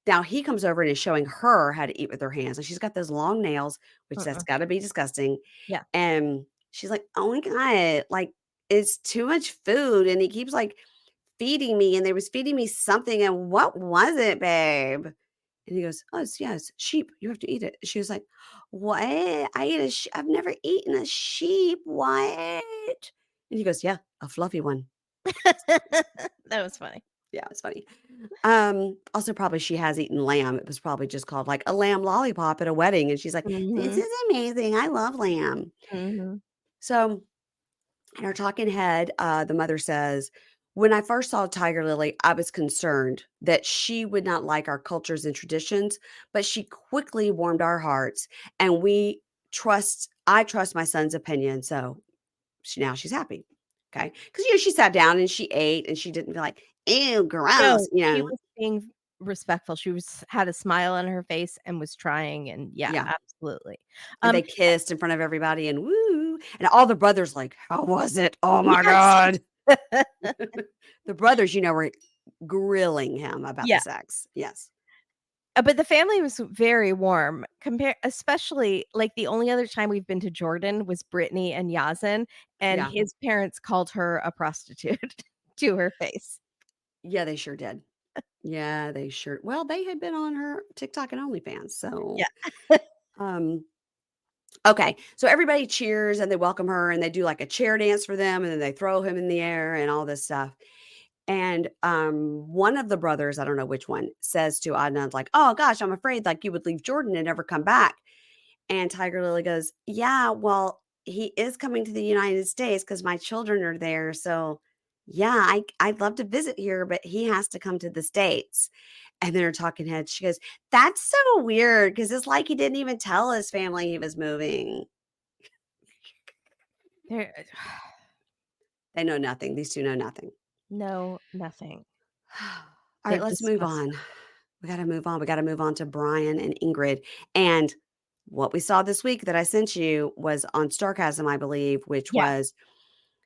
now he comes over and is showing her how to eat with her hands. And she's got those long nails, which that's Mm-mm. got to be disgusting. Yeah. And she's like, oh my God, like it's too much food. And he keeps like feeding me, and they was feeding me something. And what was it, babe? And he goes, "Oh, it's sheep. You have to eat it." She was like, "What? I eat a I've never eaten a sheep. What?" And he goes, "Yeah, a fluffy one." That was funny. Yeah, it's funny. Also probably she has eaten lamb. It was probably just called like a lamb lollipop at a wedding. And she's like, "This Mhm. is amazing. I love lamb." Mhm. So in her talking head, the mother says, when I first saw Tiger Lily, I was concerned that she would not like our cultures and traditions, but she quickly warmed our hearts, and I trust my son's opinion. So now she's happy. Okay. Because, she sat down and she ate and she didn't feel like, ew, gross, No, she was being respectful. She had a smile on her face and was trying, and yeah, Yeah. absolutely. And Um, they kissed in front of everybody and woo. And all the brothers, like, how was it? Oh my yes. God. The brothers, were grilling him about the Yeah, sex. Yes. but the family was very warm, compare especially, like, the only other time we've been to Jordan was Brittany and Yazin, and Yeah. his parents called her a prostitute to her face. Yeah, they sure did. Yeah, they sure well, they had been on her TikTok and OnlyFans. Yeah. So, um, okay. So everybody cheers and they welcome her and they do like a chair dance for them and then they throw him in the air and all this stuff. And one of the brothers, I don't know which one, says to Adnan, like, "Oh gosh, I'm afraid like you would leave Jordan and never come back." And Tiger Lily goes, "Yeah, well, he is coming to the United States because my children are there. So, yeah, I'd love to visit here, but he has to come to the States." And then her talking head, she goes, "That's so weird because it's like he didn't even tell his family he was moving." There They know nothing. These two know nothing. no, nothing. All right, They've let's move discussed on. We got to move on. We got to move on to Brian and Ingrid. And what we saw this week that I sent you was on Starcasm, I believe, which yeah, was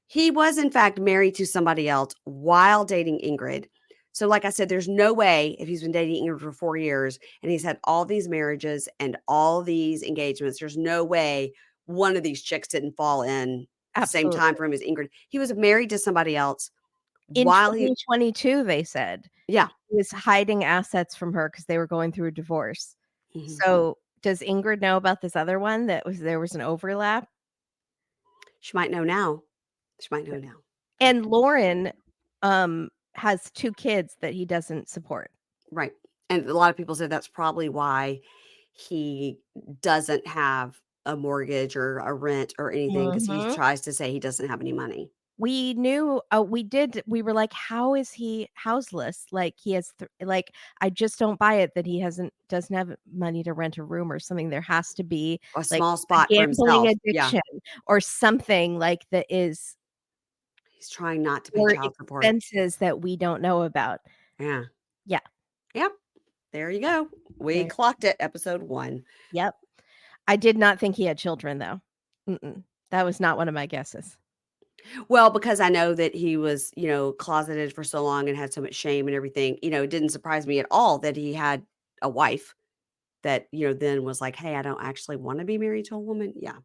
he was, in fact, married to somebody else while dating Ingrid. So, like I said, there's no way if he's been dating Ingrid for 4 years and he's had all these marriages and all these engagements, there's no way one of these chicks didn't fall in the same time absolutely. for him as Ingrid. He was married to somebody else In while he, 2022, they said yeah. he was hiding assets from her because they were going through a divorce. Mhm. So, does Ingrid know about this other one that there was an overlap? She might know now. She might know now. And Loren, has 2 kids that he doesn't support. Right. And a lot of people said that's probably why he doesn't have a mortgage or a rent or anything because he Mhm. tries to say he doesn't have any money. We knew we were like, "How is he houseless?" Like, he has like, I just don't buy it that he doesn't have money to rent a room or something. There has to be, A like, small a spot for gambling himself. Yeah. addiction or something, like, that is He's trying not to pay or child support. expenses that we don't know about. Yeah. Yeah, Yep. There you go. We there clocked it. Episode 1. yep. I did not think he had children, though. Mm-mm. That was not one of my guesses. Well, because I know that he was, closeted for so long and had so much shame and everything, it didn't surprise me at all that he had a wife that, then was like, "Hey, I don't actually wanna be married to a woman." Yeah.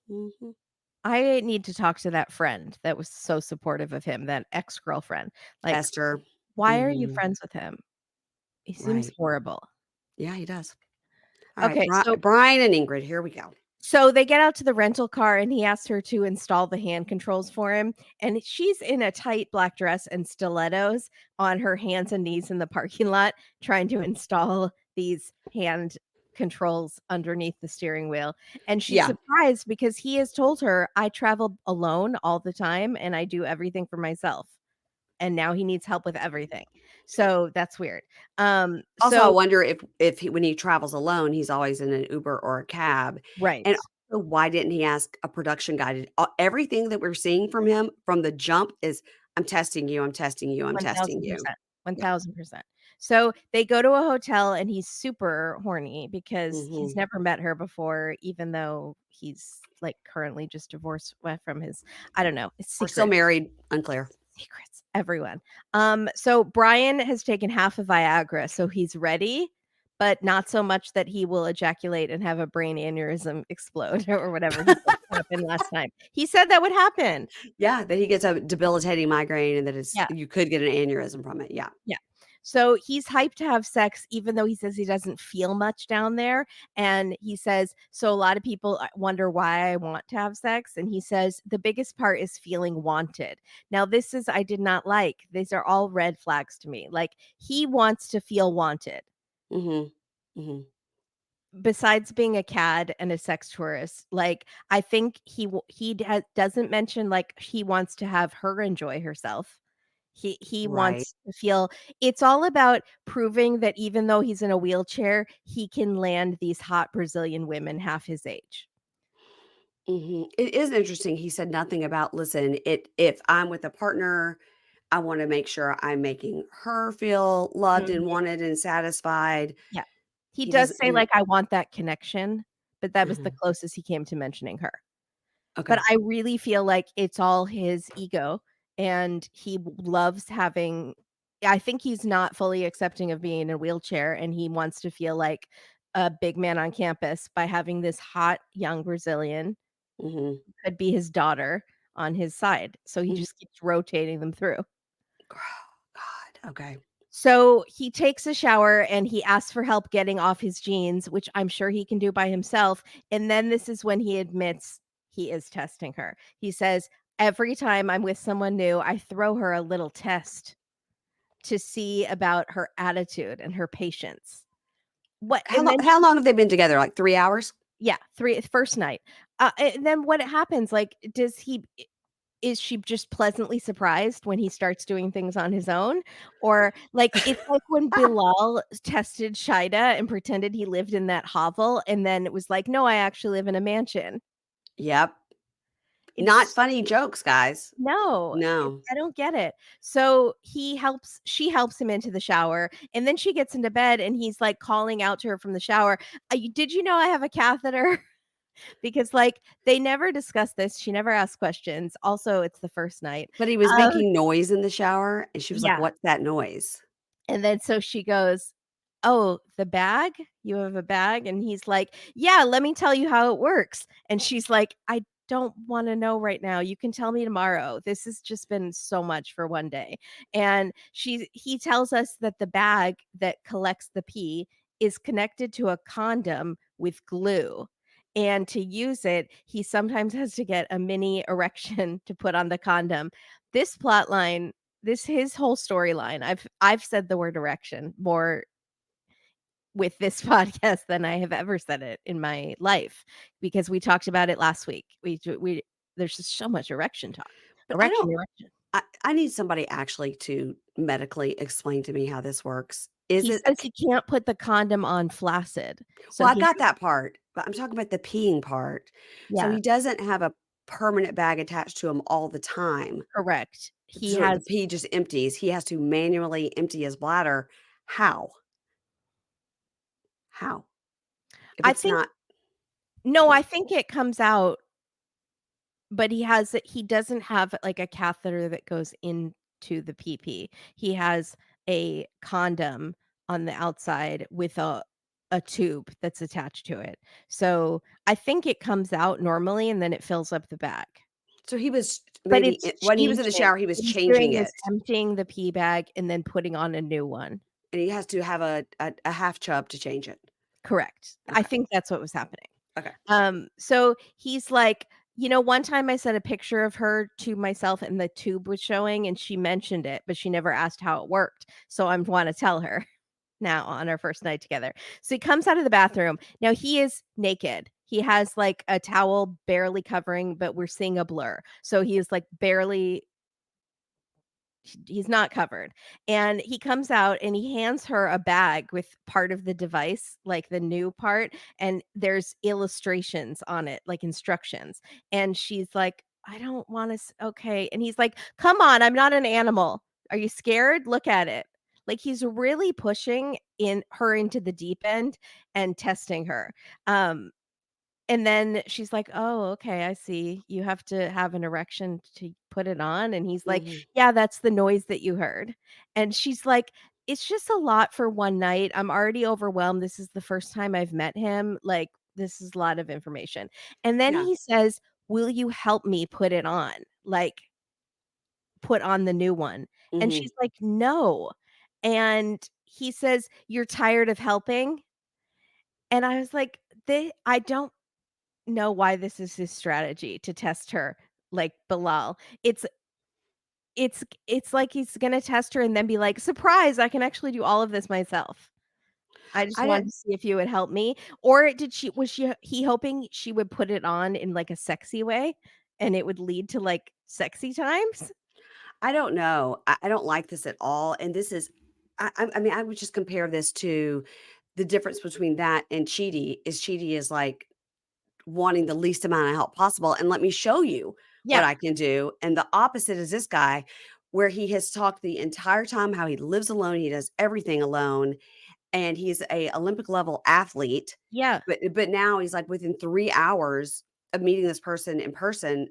Mhm. I need to talk to that friend that was so supportive of him, that ex-girlfriend. Like, Esther. why are you Mhm. friends with him? He seems Right. horrible. Yeah, he does. Alright, Okay, so Brian and Ingrid, here we go. they get out to the rental car and he asks her to install the hand controls for him, and she's in a tight black dress and stilettos on her hands and knees in the parking lot trying to install these hand controls underneath the steering wheel, and she's Yeah. surprised because he has told her, "I travel alone all the time and I do everything for myself." And now he needs help with everything. So that's weird. Also, I So wonder if he when he travels alone, he's always in an Uber or a cab, and right. also, why didn't he ask a production guy to everything that we're seeing from him from the jump is, "I'm testing you, I'm testing you, I'm testing you." 1000%, Yeah. 1000%. So they go to a hotel and he's super horny because he's Mhm. never met her before, even though he's like currently just divorced from his, I don't know, it's Or still secret. married, unclear. Secrets, everyone. So Brian has taken half of Viagra, so he's ready, but not so much that he will ejaculate and have a brain aneurysm explode or whatever he said happened last time. He said that would happen. Yeah, that he gets a debilitating migraine and that it's Yeah. you could get an aneurysm from it, yeah. Yeah. So he's hyped to have sex, even though he says he doesn't feel much down there. And he says, so a lot of people wonder why I want to have sex. And he says, the biggest part is feeling wanted. Now, this is, I did not like. These are all red flags to me. Like, he wants to feel wanted. Mhm. Mhm. Besides being a cad and a sex tourist, like, I think doesn't mention, like, he wants to have her enjoy herself. He Right. wants to feel it's all about proving that even though he's in a wheelchair, he can land these hot Brazilian women half his age. Mhm. It is interesting, he said nothing about, "Listen, if I'm with a partner, I wanna make sure I'm making her feel loved and Mhm. wanted and satisfied." Yeah. He He does doesn't say, he like, "I want that connection," but that was the Mhm. closest he came to mentioning her. But Okay. I really feel like it's all his ego, and he loves having I think he's not fully accepting of being in a wheelchair, and he wants to feel like a big man on campus by having this hot young Brazilian, Mhm. could be his daughter, on his side, so he Mhm. just keeps rotating them through. God, okay. So he takes a shower and he asks for help getting off his jeans, which I'm sure he can do by himself. And then this is when he admits he is testing her. He says, "Every time I'm with someone new, I throw her a little test to see about her attitude and her patience." What and then How long have they been together, like 3 hours? yeah, 3 first night. And then what happens? Like, is she just pleasantly surprised when he starts doing things on his own? Or, like, it's like when Bilal tested Shida and pretended he lived in that hovel, and then it was like, "No, I actually live in a mansion." Yep. Not It's funny jokes, guys. no, No. I don't get it. So, she helps him into the shower, and then she gets into bed, and he's, like, calling out to her from the shower, Did you know I have a catheter?" Because, like, they never discuss this, she never asks questions. Also, it's the first night. But he was Um making noise in the shower, and she was like, Yeah. "What's that noise?" And then so she goes, "Oh, the bag? You have a bag?" And he's like, "Yeah, let me tell you how it works." And she's like, "I don't wanna know right now. You can tell me tomorrow. This has just been so much for one day." And he tells us that the bag that collects the pee is connected to a condom with glue. And to use it, he sometimes has to get a mini erection to put on the condom. This plot line his whole storyline, I've said the word erection more with this podcast than I have ever said it in my life, because we talked about it last week. We there's just so much erection talk. But I Erection, don't erection. I need somebody actually to medically explain to me how this works. Is He it a says he can't put the condom on flaccid, so well, I he got has that part, but I'm talking about the peeing part. So yeah, he doesn't have a permanent bag attached to him all the time. correct. He So the has pee just empties. He has to manually empty his bladder. How? How? If I it's think not no, I think it comes out but he doesn't have, like, a catheter that goes into the PP. He has a condom on the outside with a tube that's attached to it. So, I think it comes out normally and then it fills up the bag. So he was But maybe it's when he was in the changing. shower, he was What he's changing doing is it, emptying the pee bag and then putting on a new one. and he has to have a half chub to change it. Correct. I Okay. think that's what was happening. Okay. So he's like, one time I sent a picture of her to myself and the tube was showing and she mentioned it, but she never asked how it worked. So I want to tell her now on our first night together. So he comes out of the bathroom. Now he is naked. He has like a towel barely covering, but we're seeing a blur. So he is like barely he's not covered. And he comes out and he hands her a bag with part of the device, like the new part, and there's illustrations on it, like instructions. And she's like, I don't want to. Okay. And he's like, come on, I'm not an animal. Are you scared? Look at it. Like he's really pushing in her into the deep end and testing her. Um, and then she's like, "Oh, okay, I see. You have to have an erection to put it on." And he's like, Mhm. "Yeah, that's the noise that you heard." And she's like, "It's just a lot for one night. I'm already overwhelmed. This is the first time I've met him. Like, this is a lot of information." And then Yeah. he says, "Will you help me put it on? Like, put on the new one?" And Mhm. she's like, "No." And he says, "You're tired of helping?" And I was like, I don't know why this is his strategy to test her like Bilal. It's like he's gonna test her and then be like, "Surprise, I can actually do all of this myself. I just I don't wanted to see if you would help me." Or did she was she he hoping she would put it on in like a sexy way and it would lead to like sexy times? I don't know. I don't like this at all, and this is I mean, I would just compare this to the difference between that and Chidi is, like, wanting the least amount of help possible, and let me show you what Yeah. I can do, and the opposite is this guy, where he has talked the entire time how he lives alone, he does everything alone, and he's a Olympic level athlete, Yeah. but now he's, like, within 3 hours of meeting this person in person,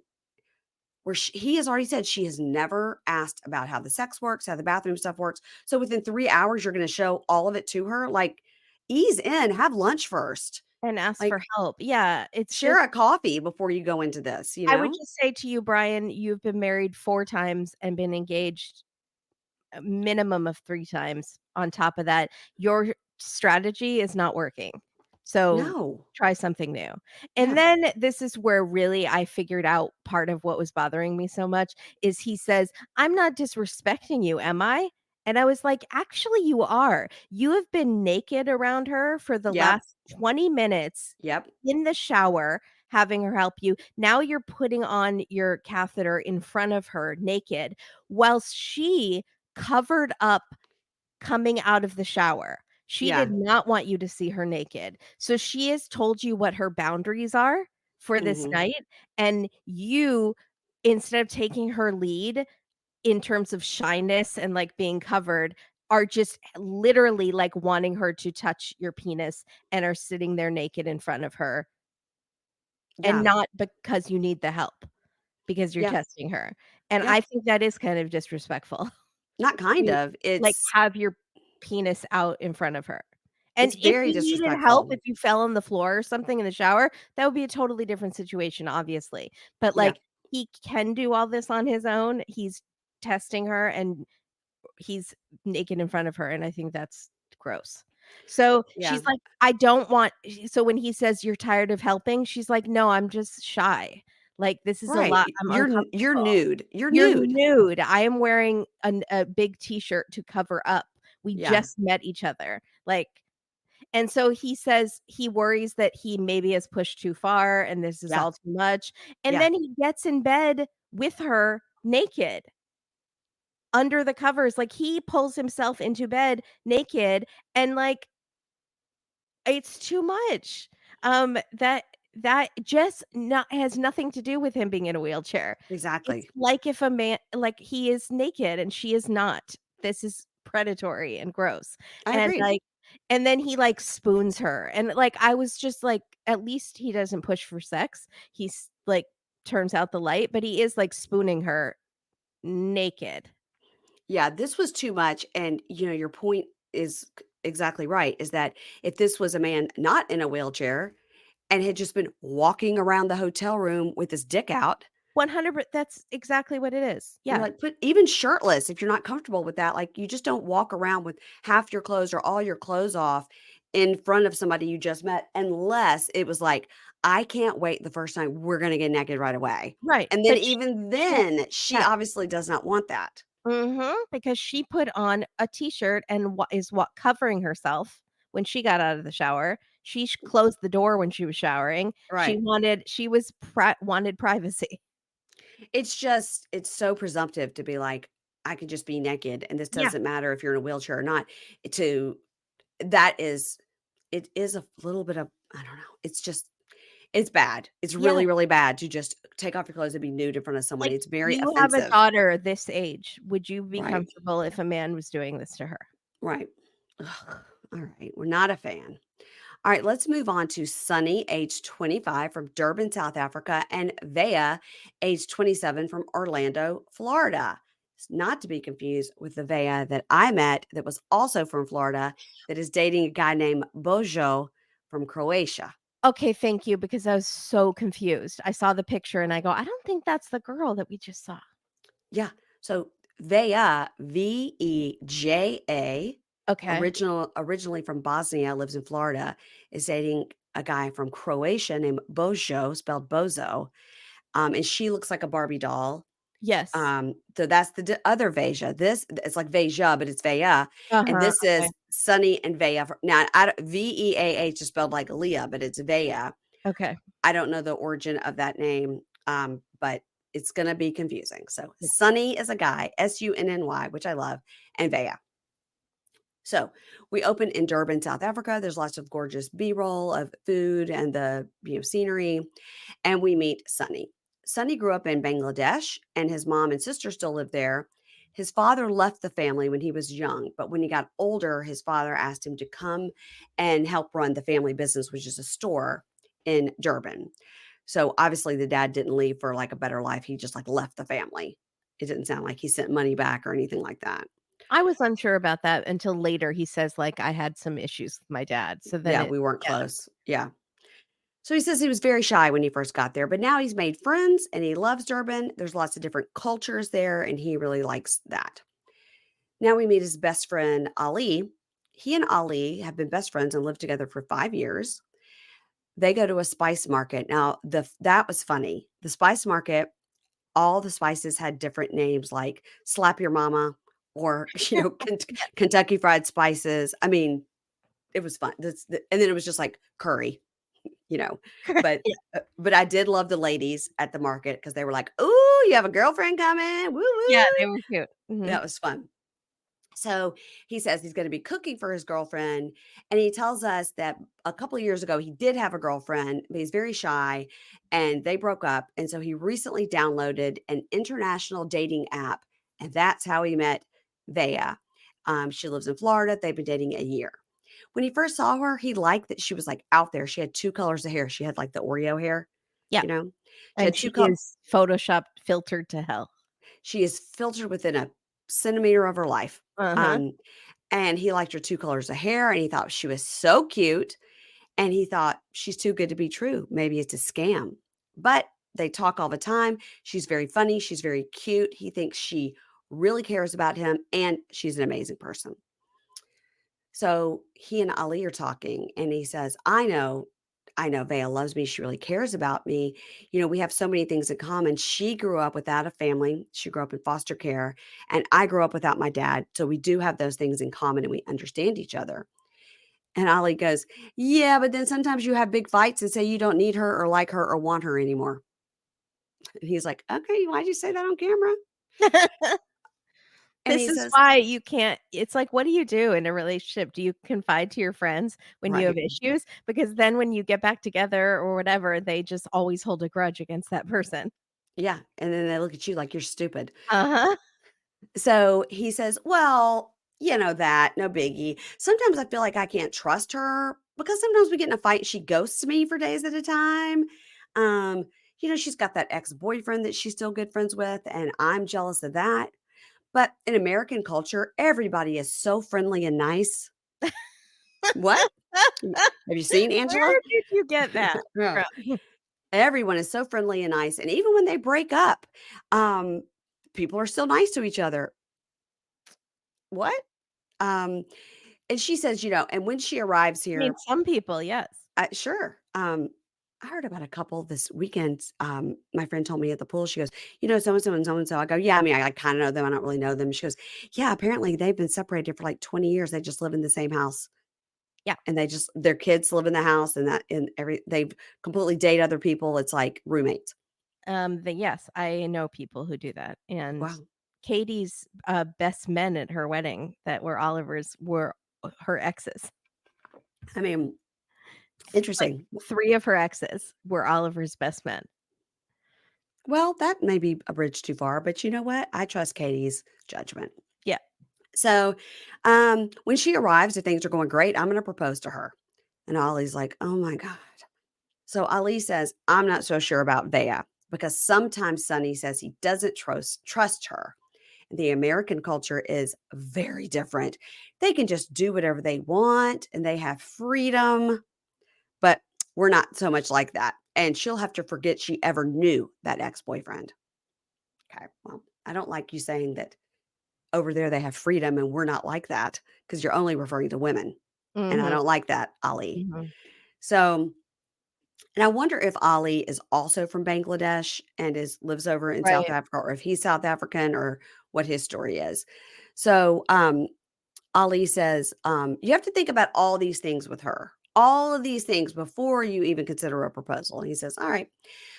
where he has already said she has never asked about how the sex works, how the bathroom stuff works. So within 3 hours, you're gonna show all of it to her? Like, ease in, have lunch first. And ask Like, for help. Yeah, it's share just a coffee before you go into this, you I would know? just say to you, Brian, you've been married 4 times and been engaged a minimum of 3 times. On top of that, your strategy is not working. So, No. try something new. And Yeah. then this is where really I figured out part of what was bothering me so much is he says, "I'm not disrespecting you, am I?" And I was like, "Actually, you are. You have been naked around her for the Yep. last 20 minutes Yep. in the shower, having her help you. Now you're putting on your catheter in front of her naked, whilst she covered up coming out of the shower. She did Yeah. not want you to see her naked. So she has told you what her boundaries are for this Mhm. night, and you, instead of taking her lead in terms of shyness and, like, being covered, are just literally, like, wanting her to touch your penis and are sitting there naked in front of her, and Yeah. not because you need the help, because you're Yeah. testing her. And Yeah. I think that is kind of disrespectful. Not kind To, of, like, it's have your penis out in front of her. And if very you needed help, disrespectful. if you fell on the floor or something in the shower, that would be a totally different situation, obviously. But, Yeah. like, he can do all this on his own. He's testing her, and he's naked in front of her, and I think that's gross. So, Yeah. she's like, "I don't want." So when he says, "You're tired of helping?" She's like, "No, I'm just shy. Like, this is a Right. lot. I'm You're uncomfortable." nude. You're You're nude. nude. I am wearing a big T-shirt to cover up. We Yeah. just met each other. Like, and so he says he worries that he maybe has pushed too far and this is Yeah. all too much. And Yeah. then he gets in bed with her naked under the covers. Like he pulls himself into bed naked and like it's too much. That just not has nothing to do with him being in a wheelchair. It's Exactly. like if a man like, he is naked and she is not. This is predatory and gross, I and, agree. like and then he, like, spoons her, and, like, I was just like, "At least he doesn't push for sex." He's, like, turns out the light, but he is, like, spooning her naked. Yeah, this was too much, and, your point is exactly right, is that if this was a man not in a wheelchair and had just been walking around the hotel room with his dick out, 100 that's exactly what it is. Yeah. like, put even shirtless, if you're not comfortable with that, like, you just don't walk around with half your clothes or all your clothes off in front of somebody you just met, unless it was like, "I can't wait the first time, we're gonna get naked right away." Right, And then but even she then, she yeah. obviously does not want that. Mhm, because she put on a t-shirt and what covering herself when she got out of the shower. She closed the door when she was showering. Right. She was wanted privacy. It's so presumptive to be like, "I could just be naked, and this Yeah, doesn't matter if you're in a wheelchair or not." To that is it is a little bit of I don't know, it's bad. It's yeah, really, really bad to just take off your clothes and be nude in front of someone. like, It's very you have a offensive. daughter this age. Would you be Right, comfortable if a man was doing this to her? right. Ugh, alright, we're not a fan. Alright, let's move on to Sunny, age 25 from Durban, South Africa, and Veah, age 27 from Orlando, Florida. It's not to be confused with the Veah that I met that was also from Florida that is dating a guy named Bojo from Croatia. Okay, thank you, because I was so confused. I saw the picture and I go, "I don't think that's the girl that we just saw." Yeah. So Veja, Veja, Okay. originally from Bosnia, lives in Florida, is dating a guy from Croatia named Bojo, spelled Bozo. And she looks like a Barbie doll. Yes. So that's the other Veja. This it's like Veja, but it's Veja, and Uh-huh, this okay, is Sunny and Veja. Now, Veah is spelled like Leah, but it's Veja. okay. I don't know the origin of that name, but it's gonna be confusing. So Sunny is a guy, Sunny, which I love, and Veya. So we open in Durban, South Africa. There's lots of gorgeous B-roll of food and the scenery, and we meet Sunny. Sunny grew up in Bangladesh, and his mom and sister still live there. His father left the family when he was young, but when he got older, his father asked him to come and help run the family business, which is a store in Durban. So obviously the dad didn't leave for like a better life. He just like left the family. It didn't sound like he sent money back or anything like that. I was unsure about that until later he says, like, "I had some issues with my dad." So then Yeah, it we weren't yeah. close. Yeah. So he says he was very shy when he first got there, but now he's made friends and he loves Durban. There's lots of different cultures there and he really likes that. Now we meet his best friend Ali. He and Ali have been best friends and lived together for 5 years. They go to a spice market. Now, that was funny. The spice market, all the spices had different names like Slap Your Mama or, Kentucky Fried Spices. I mean, it was fun. And then it was just like curry, you know. But Yeah, but I did love the ladies at the market because they were like, "Ooh, you have a girlfriend coming. Woo yeah, woo." they were cute. Mhm. That was fun. So he says he's going to be cooking for his girlfriend. And he tells us that a couple of years ago, he did have a girlfriend, but he's very shy and they broke up. And so he recently downloaded an international dating app. And that's how he met Veya. She lives in Florida. They've been dating a year. When he first saw her, he liked that she was like out there. She had two colors of hair. She had like the Oreo hair, Yeah, you know, she and had she two colors. is photoshopped filtered to hell. She is filtered within a centimeter of her life. Uh-huh. Um, And he liked her 2 colors of hair, and he thought she was so cute, and he thought, "She's too good to be true. Maybe it's a scam." But they talk all the time. She's very funny, she's very cute. He thinks she really cares about him, and she's an amazing person. So, he and Ali are talking, and he says, I know Vale loves me, she really cares about me. We have so many things in common. She grew up without a family, she grew up in foster care, and I grew up without my dad, so we do have those things in common, and we understand each other. And Ali goes, "Yeah, but then sometimes you have big fights and say you don't need her or like her or want her anymore." And he's like, "Okay, why'd you say that on camera?" And This he is says why you can't it's like, what do you do in a relationship? Do you confide to your friends when you have right. issues? Because then when you get back together or whatever, they just always hold a grudge against that person. Yeah, and then they look at you like you're stupid. Uh-huh. So he says, "Well, that, no biggie. Sometimes I feel like I can't trust her because sometimes we get in a fight and she ghosts me for days at a time." she's got that ex-boyfriend that she's still good friends with, and I'm jealous of that. But in American culture, everybody is so friendly and nice. What? Have you seen Angela? Where did you get that Yeah. from? Everyone is so friendly and nice, and even when they break up, um, people are still nice to each other. What? Um, and she says, and when she arrives I mean, here, some people, yes. sure. I heard about a couple this weekend. My friend told me at the pool, she goes, so and so and so and so. I go, yeah, I mean, I kind of know them. I don't really know them. She goes, yeah, apparently they've been separated for like 20 years. They just live in the same house. Yeah. And their kids live in the house and they've completely date other people. It's like roommates. Yes, I know people who do that, and Wow. Katie's, best men at her wedding that were Oliver's were, her exes. I mean, Like, interesting. 3 of her exes were Oliver's best men. Well, that may be a bridge too far, but you know what? I trust Katie's judgment. Yeah. So, when she arrives, if things are going great, I'm going to propose to her. And Ollie's like, oh my God. So Ali says, I'm not so sure about Veah because sometimes Sonny says he doesn't trust her. The American culture is very different. They can just do whatever they want and they have freedom, but we're not so much like that. And she'll have to forget she ever knew that ex-boyfriend. Okay. Well, I don't like you saying that over there they have freedom and we're not like that because you're only referring to women. And I Mhm, don't like that, Ali. mhm. So, and I wonder if Ali is also from Bangladesh and lives over in South Right. Africa, or if he's South African, or what his story is. So, Ali says, you have to think about all these things with her, all of these things before you even consider a proposal. And he says, all right.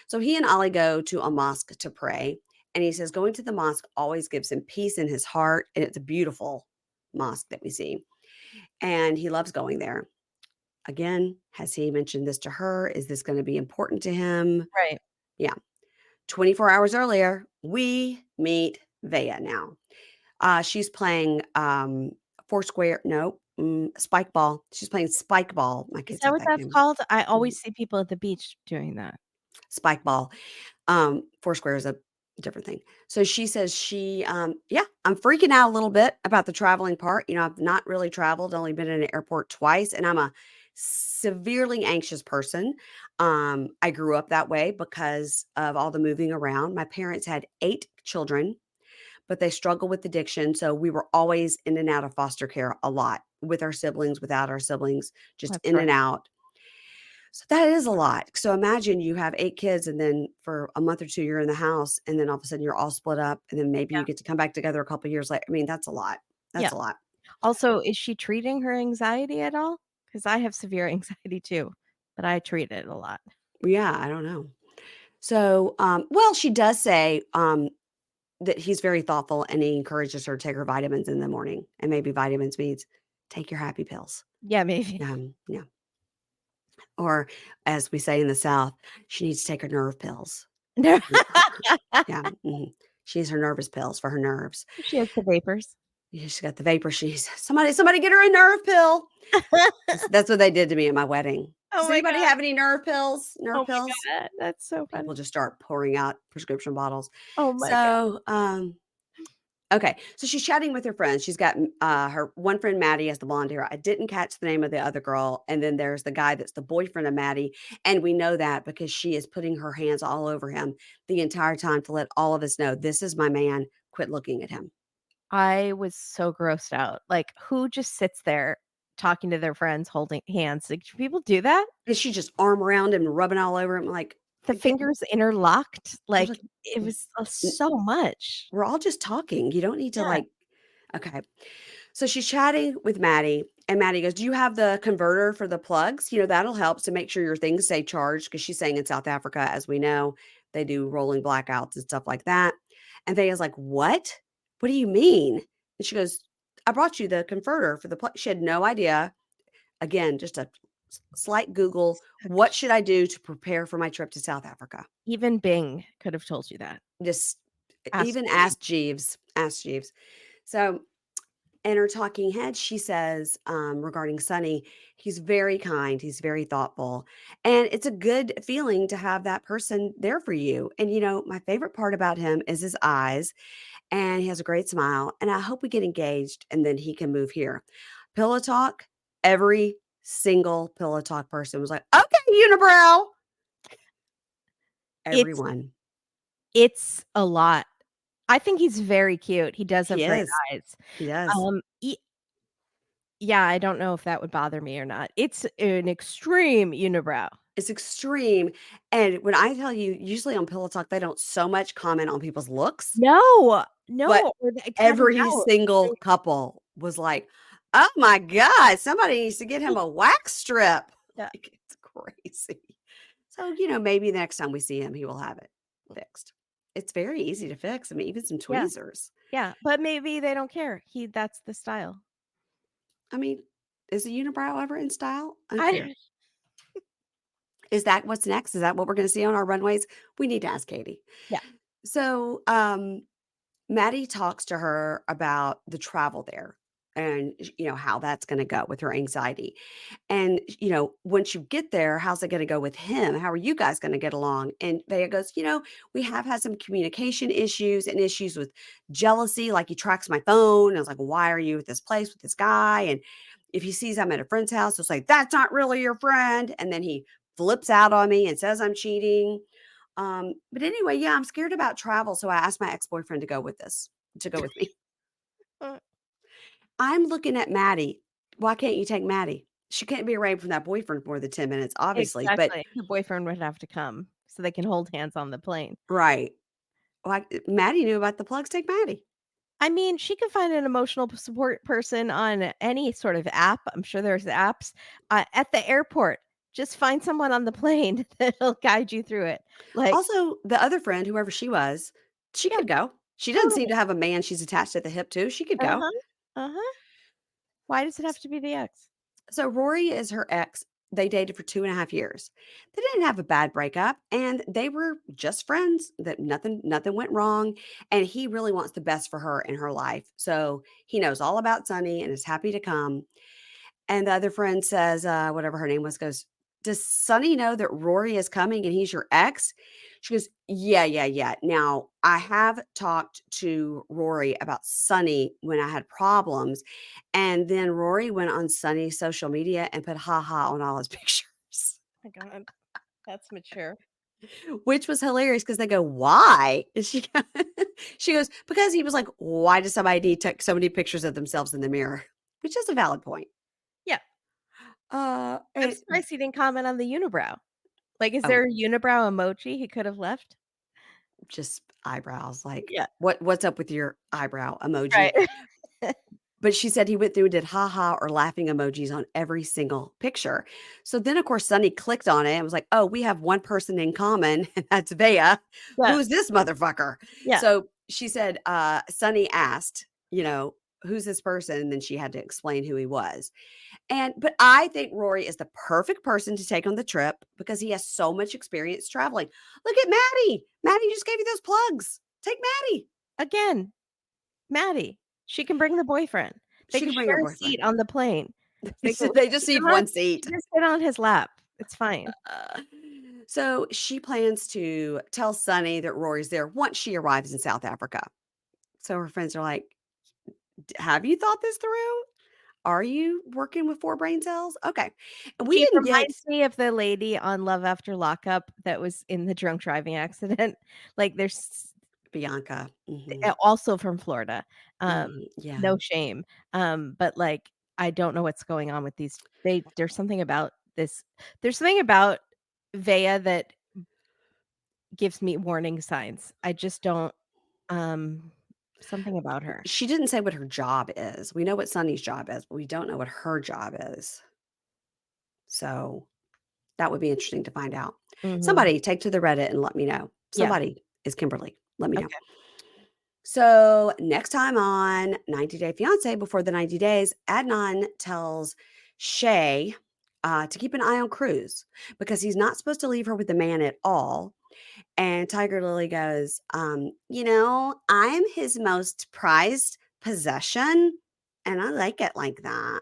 So he and Ali go to a mosque to pray. And he says, going to the mosque always gives him peace in his heart. And it's a beautiful mosque that we see. And he loves going there. Again, has he mentioned this to her? Is this going to be important to him? Right. Yeah. 24 hours earlier, we meet Veah now. She's playing Foursquare. No, Spike Ball. She's playing Spike Ball. My Is kids that have what that that's game. called? I Mhm. always see people at the beach doing that. Spike Ball. Foursquare is a different thing. So she says yeah, I'm freaking out a little bit about the traveling part. I've not really traveled, only been in an airport twice, and I'm a severely anxious person. I grew up that way because of all the moving around. My parents had 8 children, but they struggle with addiction. So we were always in and out of foster care a lot with our siblings, without our siblings, just That's in right. and out. So that is a lot. So imagine you have 8 kids and then for a month or 2 you're in the house and then all of a sudden you're all split up and then maybe Yeah. you get to come back together a couple years later. I mean, that's a lot. Yeah. That's a lot. Also, is she treating her anxiety at all? Because I have severe anxiety too, but I treat it a lot. Yeah, I don't know. So, well, she does say that he's very thoughtful and he encourages her to take her vitamins in the morning. And maybe vitamins means take your happy pills. Yeah, maybe. Yeah. Or as we say in the South, she needs to take her nerve pills. No. Yeah. She needs her nervous pills for her nerves. She has the vapors. Yeah, she's got the vapor. She's somebody get her a nerve pill. That's what they did to me at my wedding. Oh Does my anybody god. have any nerve pills? Nerve Oh my pills? god. That's so People funny. just start pouring out prescription bottles. Oh my god. So, okay. So she's chatting with her friends. She's got her one friend, Maddie, has the blonde hair. I didn't catch the name of the other girl. And then there's the guy that's the boyfriend of Maddie. And we know that because she is putting her hands all over him the entire time to let all of us know this is my man. Quit looking at him. I was so grossed out. Like, who just sits there talking to their friends, holding hands? Like, do people do that? And she just arm around him, rubbing all over him, like, The fingers interlocked? I was Like, like, it "Mm, was, mm, so much. we're all just talking. You don't need to Yeah. like, okay. So she's chatting with Maddie, and Maddie goes, do you have the converter for the plugs? That'll help to make sure your things stay charged. Cause she's saying in South Africa, as we know, they do rolling blackouts and stuff like that. And Thea's like, what? What do you mean? And she goes, I brought you the converter for the plug. She had no idea. Again, just a slight Google. What should I do to prepare for my trip to South Africa? Even Bing could have told you that. Just Ask even Jeeves. ask Jeeves. Ask Jeeves. So In her talking head, she says, regarding Sonny, he's very kind, he's very thoughtful, and it's a good feeling to have that person there for you. And, my favorite part about him is his eyes, and he has a great smile, and I hope we get engaged and then he can move here. Pillow talk, every single pillow talk person was like, "Okay, unibrow." It's Everyone. it's a lot. I think he's very cute. He does have He great is. eyes. He does. Ye Yeah, I don't know if that would bother me or not. It's an extreme unibrow. It's extreme, and when I tell you, usually on Pillow Talk, they don't so much comment on people's looks, No, but no, or they cut it every out. single They couple was like, "Oh my god, somebody needs to get him a wax strip." Yeah. Like, it's crazy. So, maybe the next time we see him, he will have it fixed. It's very easy to fix. I mean, even some Yeah, tweezers. yeah, but maybe they don't care. That's the style. I mean, is a unibrow ever in style? Unclear. I Is that what's next? Is that what we're gonna see on our runways? We need to ask Katie. Yeah. So, Maddie talks to her about the travel there and, how that's gonna go with her anxiety. And, once you get there, how's it gonna go with him? How are you guys gonna get along? And Veah goes, we have had some communication issues and issues with jealousy. Like, he tracks my phone. I was like, why are you at this place with this guy? And if he sees I'm at a friend's house, it's like, that's not really your friend. And then he flips out on me and says I'm cheating. But anyway, yeah, I'm scared about travel. So I asked my ex-boyfriend to go with me. Uh, I'm looking at Maddie. Why can't you take Maddie? She can't be away from that boyfriend for more than 10 minutes, obviously. But exactly. The boyfriend would have to come so they can hold hands on the plane. right. Like, Maddie knew about the plugs. Take Maddie. I mean, she could find an emotional support person on any sort of app. I'm sure there's apps at the airport. Just find someone on the plane that'll guide you through it. Like, Also, the other friend, whoever she was, she yeah, could go. She doesn't seem totally. to have a man she's attached at the hip to. She could go. Uh-huh. Uh-huh. Why does it have to be the ex? So Rory is her ex. They dated for 2.5 years. They didn't have a bad breakup, and they were just friends. That nothing went wrong. And he really wants the best for her in her life. So he knows all about Sunny and is happy to come. And the other friend says, whatever her name was, goes, "Does Sunny know that Rory is coming and he's your ex?" She goes, "Yeah, yeah, yeah. Now, I have talked to Rory about Sunny when I had problems." And then Rory went on Sunny's social media and put haha on all his pictures, My God, that's mature. which was hilarious because they go, "Why?" And she goes, "Because he was like, why does somebody need to take so many pictures of themselves in the mirror?" Which is a valid point. Yeah. I'm And surprised he didn't comment on the unibrow. Like, is oh, there a unibrow emoji he could have left? just eyebrows, like, Yeah. what's up with your eyebrow emoji? Right. But she said he went through and did haha or laughing emojis on every single picture. So then, of course, Sunny clicked on it and was like, "Oh, we have one person in common, and that's Veah. Yeah. Who's this motherfucker?" Yeah. So she said, Sunny asked, "Who's this person?" And then she had to explain who he was. But I think Rory is the perfect person to take on the trip because he has so much experience traveling. Look at Maddie. Maddie just gave you those plugs. Take Maddie. Again, Maddie, she can bring the boyfriend. They She can can bring her share a seat boyfriend. on the plane. They just need one She seat. can sit on his lap. It's fine. Uh, so she plans to tell Sunny that Rory's there once she arrives in South Africa. So her friends are like, "Have you thought this through? Are you working with 4 brain cells?" Okay. And we She didn't get reminds me of the lady on Love After Lockup that was in the drunk driving accident. Like, there's Bianca. Hmm. also from Florida. Um, Hmm. Yeah. no shame. But, like, I don't know what's going on with these there's something about this there's something about Veah that gives me warning signs. I just don't, um something about her. She didn't say what her job is. We know what Sunny's job is, but we don't know what her job is. So that would be interesting to find out. Mhm. Somebody take to the Reddit and let me know. Yeah, Somebody is Kimberly. Let me know. okay. So next time on 90 Day Fiance, before the 90 days, Adnan tells Shay to keep an eye on Cruz because he's not supposed to leave her with the man at all. And Tiger Lily goes, I'm his most prized possession. and I like it like that.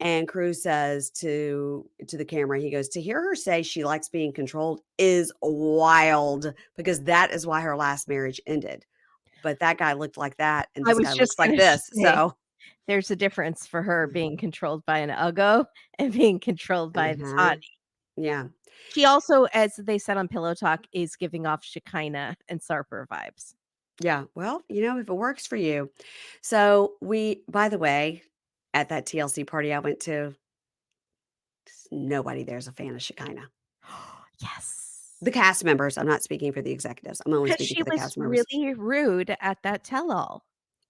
And Cruz says to the camera, he goes, "To hear her say she likes being controlled is wild because that is why her last marriage ended. But that guy looked like that, and I this was guy just looks like gonna this." say, So, there's a difference for her being controlled by an Uggo and being controlled by this uh-huh. hottie. Yeah. She also, as they said on Pillow Talk, is giving off Shekinah and Sarper vibes. Yeah. Well, if it works for you. So, by the way, at that TLC party I went to, nobody there's a fan of Shekinah. Yes. The cast members, I'm not speaking for the executives. I'm only 'Cause speaking she for the was cast members. really rude at that tell-all.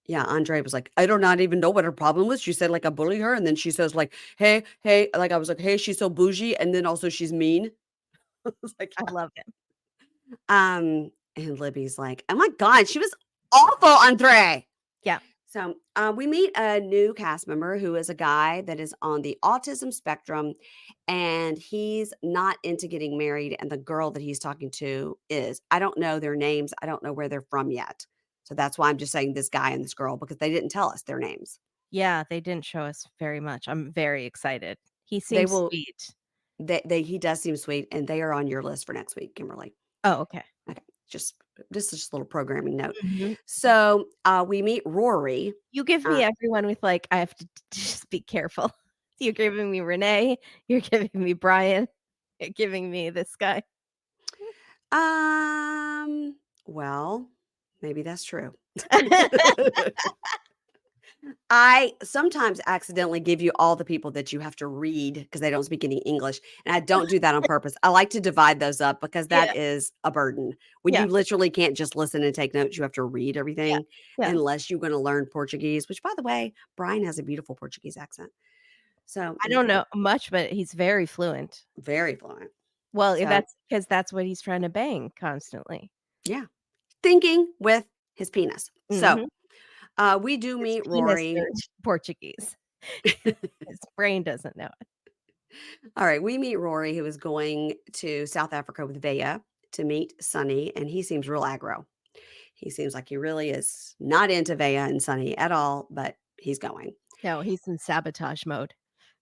Yeah, Andre was like, "I do not even know what her problem was." She said, like, "I bully her," and then she says, like, "Hey, hey," like, I was like, "Hey, she's so bougie," and then also she's mean. I was like, I love him. and Libby's like, "Oh my god, she was awful, Andre." Yeah. So, we meet a new cast member who is a guy that is on the autism spectrum, and he's not into getting married, and the girl that he's talking to is. I don't know their names. I don't know where they're from yet. So that's why I'm just saying this guy and this girl because they didn't tell us their names. Yeah, they didn't show us very much. I'm very excited. He They seems will sweet. they he does seem sweet, and they are on your list for next week, Kimberly. Oh, okay. Okay, just a little programming note. Mhm. So, we meet Rory. You give Uh, me everyone with, like, I have to just be careful. You're giving me Renee, you're giving me Brian, you're giving me this guy. um, well, maybe that's true. I sometimes accidentally give you all the people that you have to read because they don't speak any English, and I don't do that on purpose. I like to divide those up because Yeah, that is a burden. When yeah, you literally can't just listen and take notes, you have to read yeah, everything yeah. unless you're gonna learn Portuguese, which, by the way, Brian has a beautiful Portuguese accent. So, I don't know much, but he's very fluent. very fluent. Well, So, that's because that's what he's trying to bang constantly. yeah, thinking with his penis. So, Mhm. we do His meet penis Rory. learned Portuguese. His brain doesn't know it. All right, we meet Rory, who is going to South Africa with Veah to meet Sunny, and he seems real aggro. He seems like he really is not into Veah and Sunny at all, but he's going. No, he's in sabotage mode.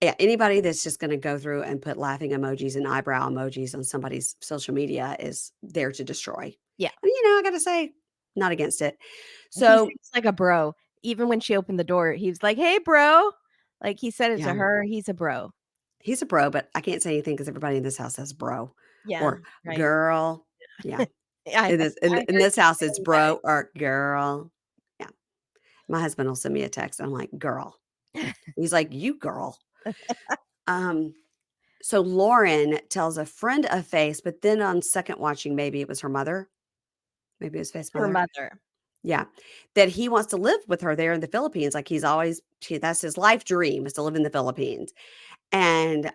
Yeah, anybody that's just going to go through and put laughing emojis and eyebrow emojis on somebody's social media is there to destroy. Yeah. And I got to say, not against it. He So, seems like a bro. Even when she opened the door, he was like, "Hey, bro." Like, he said it to yeah, her, he's a bro. he's a bro, but I can't say anything because everybody in this house says bro Yeah, or right. girl. Yeah. I I In heard this you house, it's saying that. bro or girl. Yeah. My husband will send me a text. I'm like, girl. He's like, you girl. Um, so Lauren tells a friend of Face, but then on second watching, maybe it was her mother. Maybe it was Faith's Her mother. mother. Yeah. That he wants to live with her there in the Philippines. Like that's his life dream is to live in the Philippines. And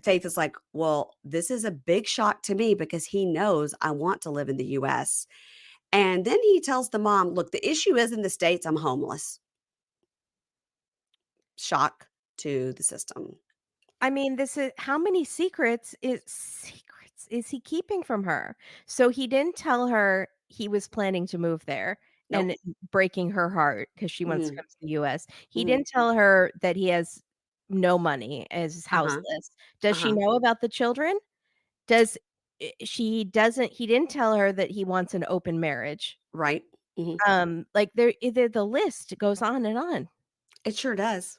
Faith is like, well, this is a big shock to me because he knows I want to live in the US. And then he tells the mom, look, the issue is in the States, I'm homeless. Shock to the system. I mean, this is how many secrets is he keeping from her? So he didn't tell her he was planning to move there Nope. and breaking her heart because she wants to Mhm, come to the US. He mhm. didn't tell her that he has no money as is Uh-huh, houseless. Does she uh-huh. know about the children? Does she doesn't he didn't tell her that he wants an open marriage. Right. Mhm. Like the list goes on and on. It sure does.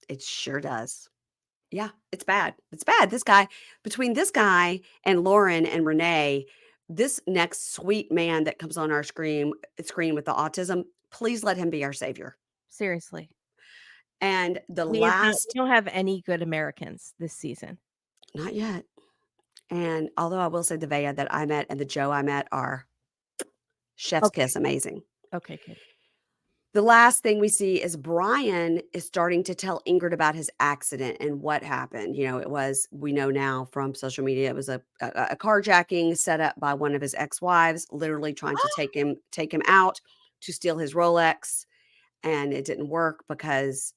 It sure does. Yeah, it's bad. It's bad. Between this guy and Lauren and Renee, this next sweet man that comes on our screen with the autism, please let him be our savior. Seriously. And the We last don't have any good Americans this season. not yet. And although I will say the Vea that I met and the Joe I met are chef's Okay. kiss amazing. Okay, good. The last thing we see is Brian is starting to tell Ingrid about his accident and what happened. We know now from social media, it was a carjacking set up by one of his ex-wives, literally trying to take him out to steal his Rolex. And it didn't work because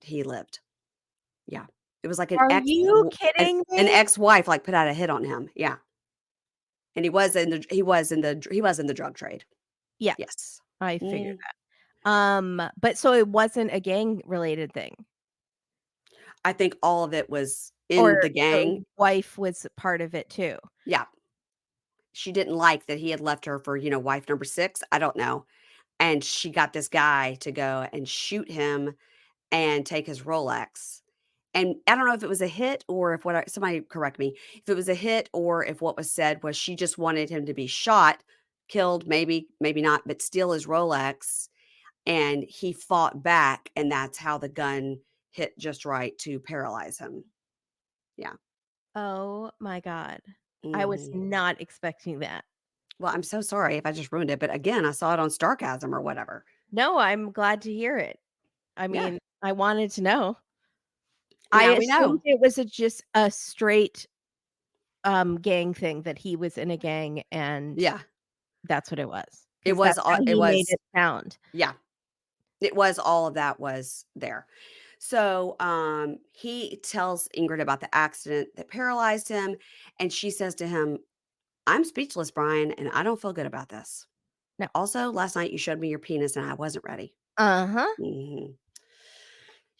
he lived. Yeah. It was like Are you kidding an me? ex-wife like put out a hit on him. Yeah. And he was in the drug trade. Yeah, Yes. I figured Mm, that. But so it wasn't a gang-related thing? I think all of it was in Or the gang. the wife was part of it too? Yeah. She didn't like that he had left her for, wife number 6. I don't know. And she got this guy to go and shoot him and take his Rolex. And I don't know if it was a hit or if somebody correct me, if it was a hit or if what was said was she just wanted him to be shot, killed, maybe, maybe not, but steal his Rolex. And he fought back, and that's how the gun hit just right to paralyze him. Yeah. Oh my god. I was Mhm. not expecting that. Well, I'm so sorry if I just ruined it, but again, I saw it on Starcasm or whatever. No, I'm glad to hear it. I Yeah. mean, I wanted to know. I Now we assumed know. it was just a straight, gang thing, that he was in a gang and Yeah. that's what it was, It 'cause was that's all how it he made was it sound. yeah. It was all of that was there. So, he tells Ingrid about the accident that paralyzed him, and she says to him, "I'm speechless, Brian, and I don't feel good about this. No. Also, last night you showed me your penis and I wasn't ready." Uh-huh. Mhm.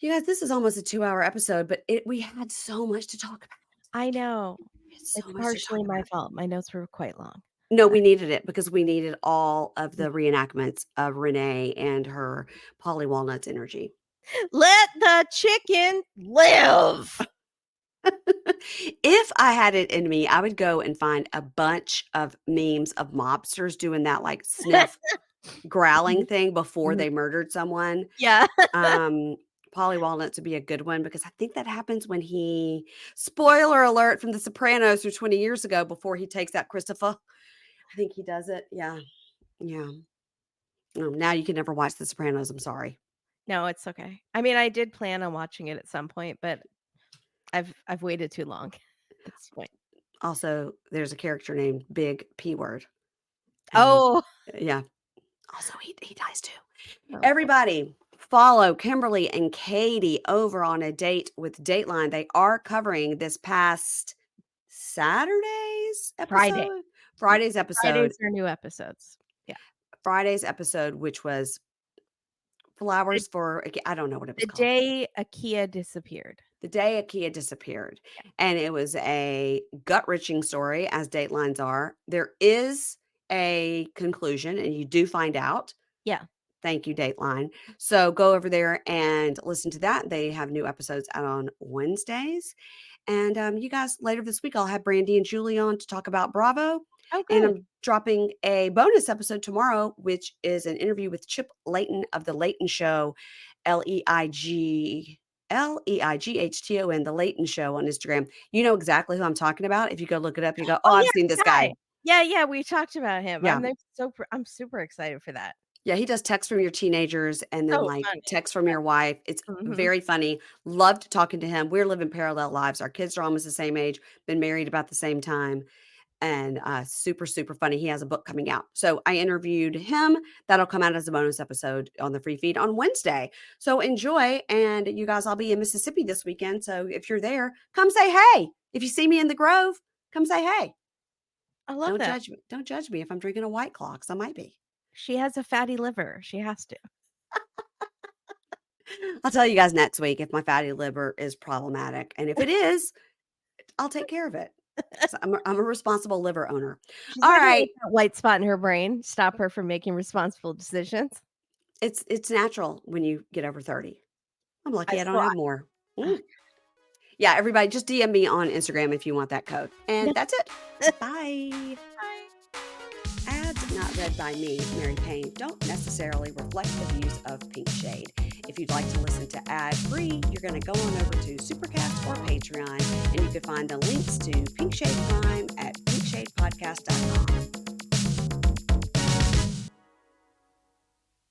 You guys, this is almost a 2-hour episode, but we had so much to talk about. I know. We had so It's much to talk partially my about. fault. My notes were quite long. No, I we needed it because we needed all of mm. the reenactments of Renee and her Polly Walnuts energy. Let the chicken live! If I had it in me, I would go and find a bunch of memes of mobsters doing that, like, sniff, growling Mhm, thing before mhm. they murdered someone. Yeah. Um, Polly Walnuts would be a good one because I think that happens when he spoiler alert from The Sopranos from 20 years ago before he takes out Christopher. I think he does it. Yeah. Yeah. Now you can never watch The Sopranos, I'm sorry. No, it's okay. I mean, I did plan on watching it at some point, but I've waited too long at this point. Also, there's a character named Big P Word, and Oh. yeah. Also, he dies too. Oh, poor Everybody, follow Kimberly and Katie over on A Date with Dateline. They are covering this past Saturday's Friday. episode? Friday's episode. Fridays are new episodes. Yeah. Friday's episode, which was The Flowers for I don't know what it was the called. day Akia disappeared. The Day Akia Disappeared. Yeah. And it was a gut-wrenching story, as Datelines are. There is a conclusion, and you do find out. Yeah. Thank you, Dateline. So go over there and listen to that. They have new episodes out on Wednesdays. And you guys, later this week, I'll have Brandy and Julie on to talk about Bravo. Oh, And good. I'm dropping a bonus episode tomorrow, which is an interview with Chip Layton of The Layton Show, Leighton, The Layton Show on Instagram. You know exactly who I'm talking about. If you go look it up, you go, oh, Oh, I've yeah, seen this this guy. guy. Yeah, yeah, we talked about him. Yeah. I'm super excited for that. Yeah, he does texts from your teenagers and then, So like, funny. texts from your wife. It's Mhm. very funny. Loved talking to him. We're living parallel lives. Our kids are almost the same age, been married about the same time, and, super, super funny. He has a book coming out. So I interviewed him. That'll come out as a bonus episode on the free feed on Wednesday. So enjoy, and you guys, I'll be in Mississippi this weekend, so if you're there, come say hey. If you see me in the Grove, come say hey. I love that. Don't judge me if I'm drinking a White Claw, 'cause I might be. She has a fatty liver. She has to. I'll tell you guys next week if my fatty liver is problematic, and if it is, I'll take care of it. 'Cause I'm a responsible liver owner. She's All not gonna let right. that white spot in her brain stop her from making responsible decisions. It's natural when you get over 30. I'm I lucky I don't still have more. I Mm. Yeah, everybody just DM me on Instagram if you want that code. And no. that's it. Bye. Ads not read by me, Mary Payne, don't necessarily reflect the views of Pink Shade. If you'd like to listen to ad-free, you're going to go on over to Supercast or Patreon, and you can find the links to Pink Shade Prime at pinkshadepodcast.com.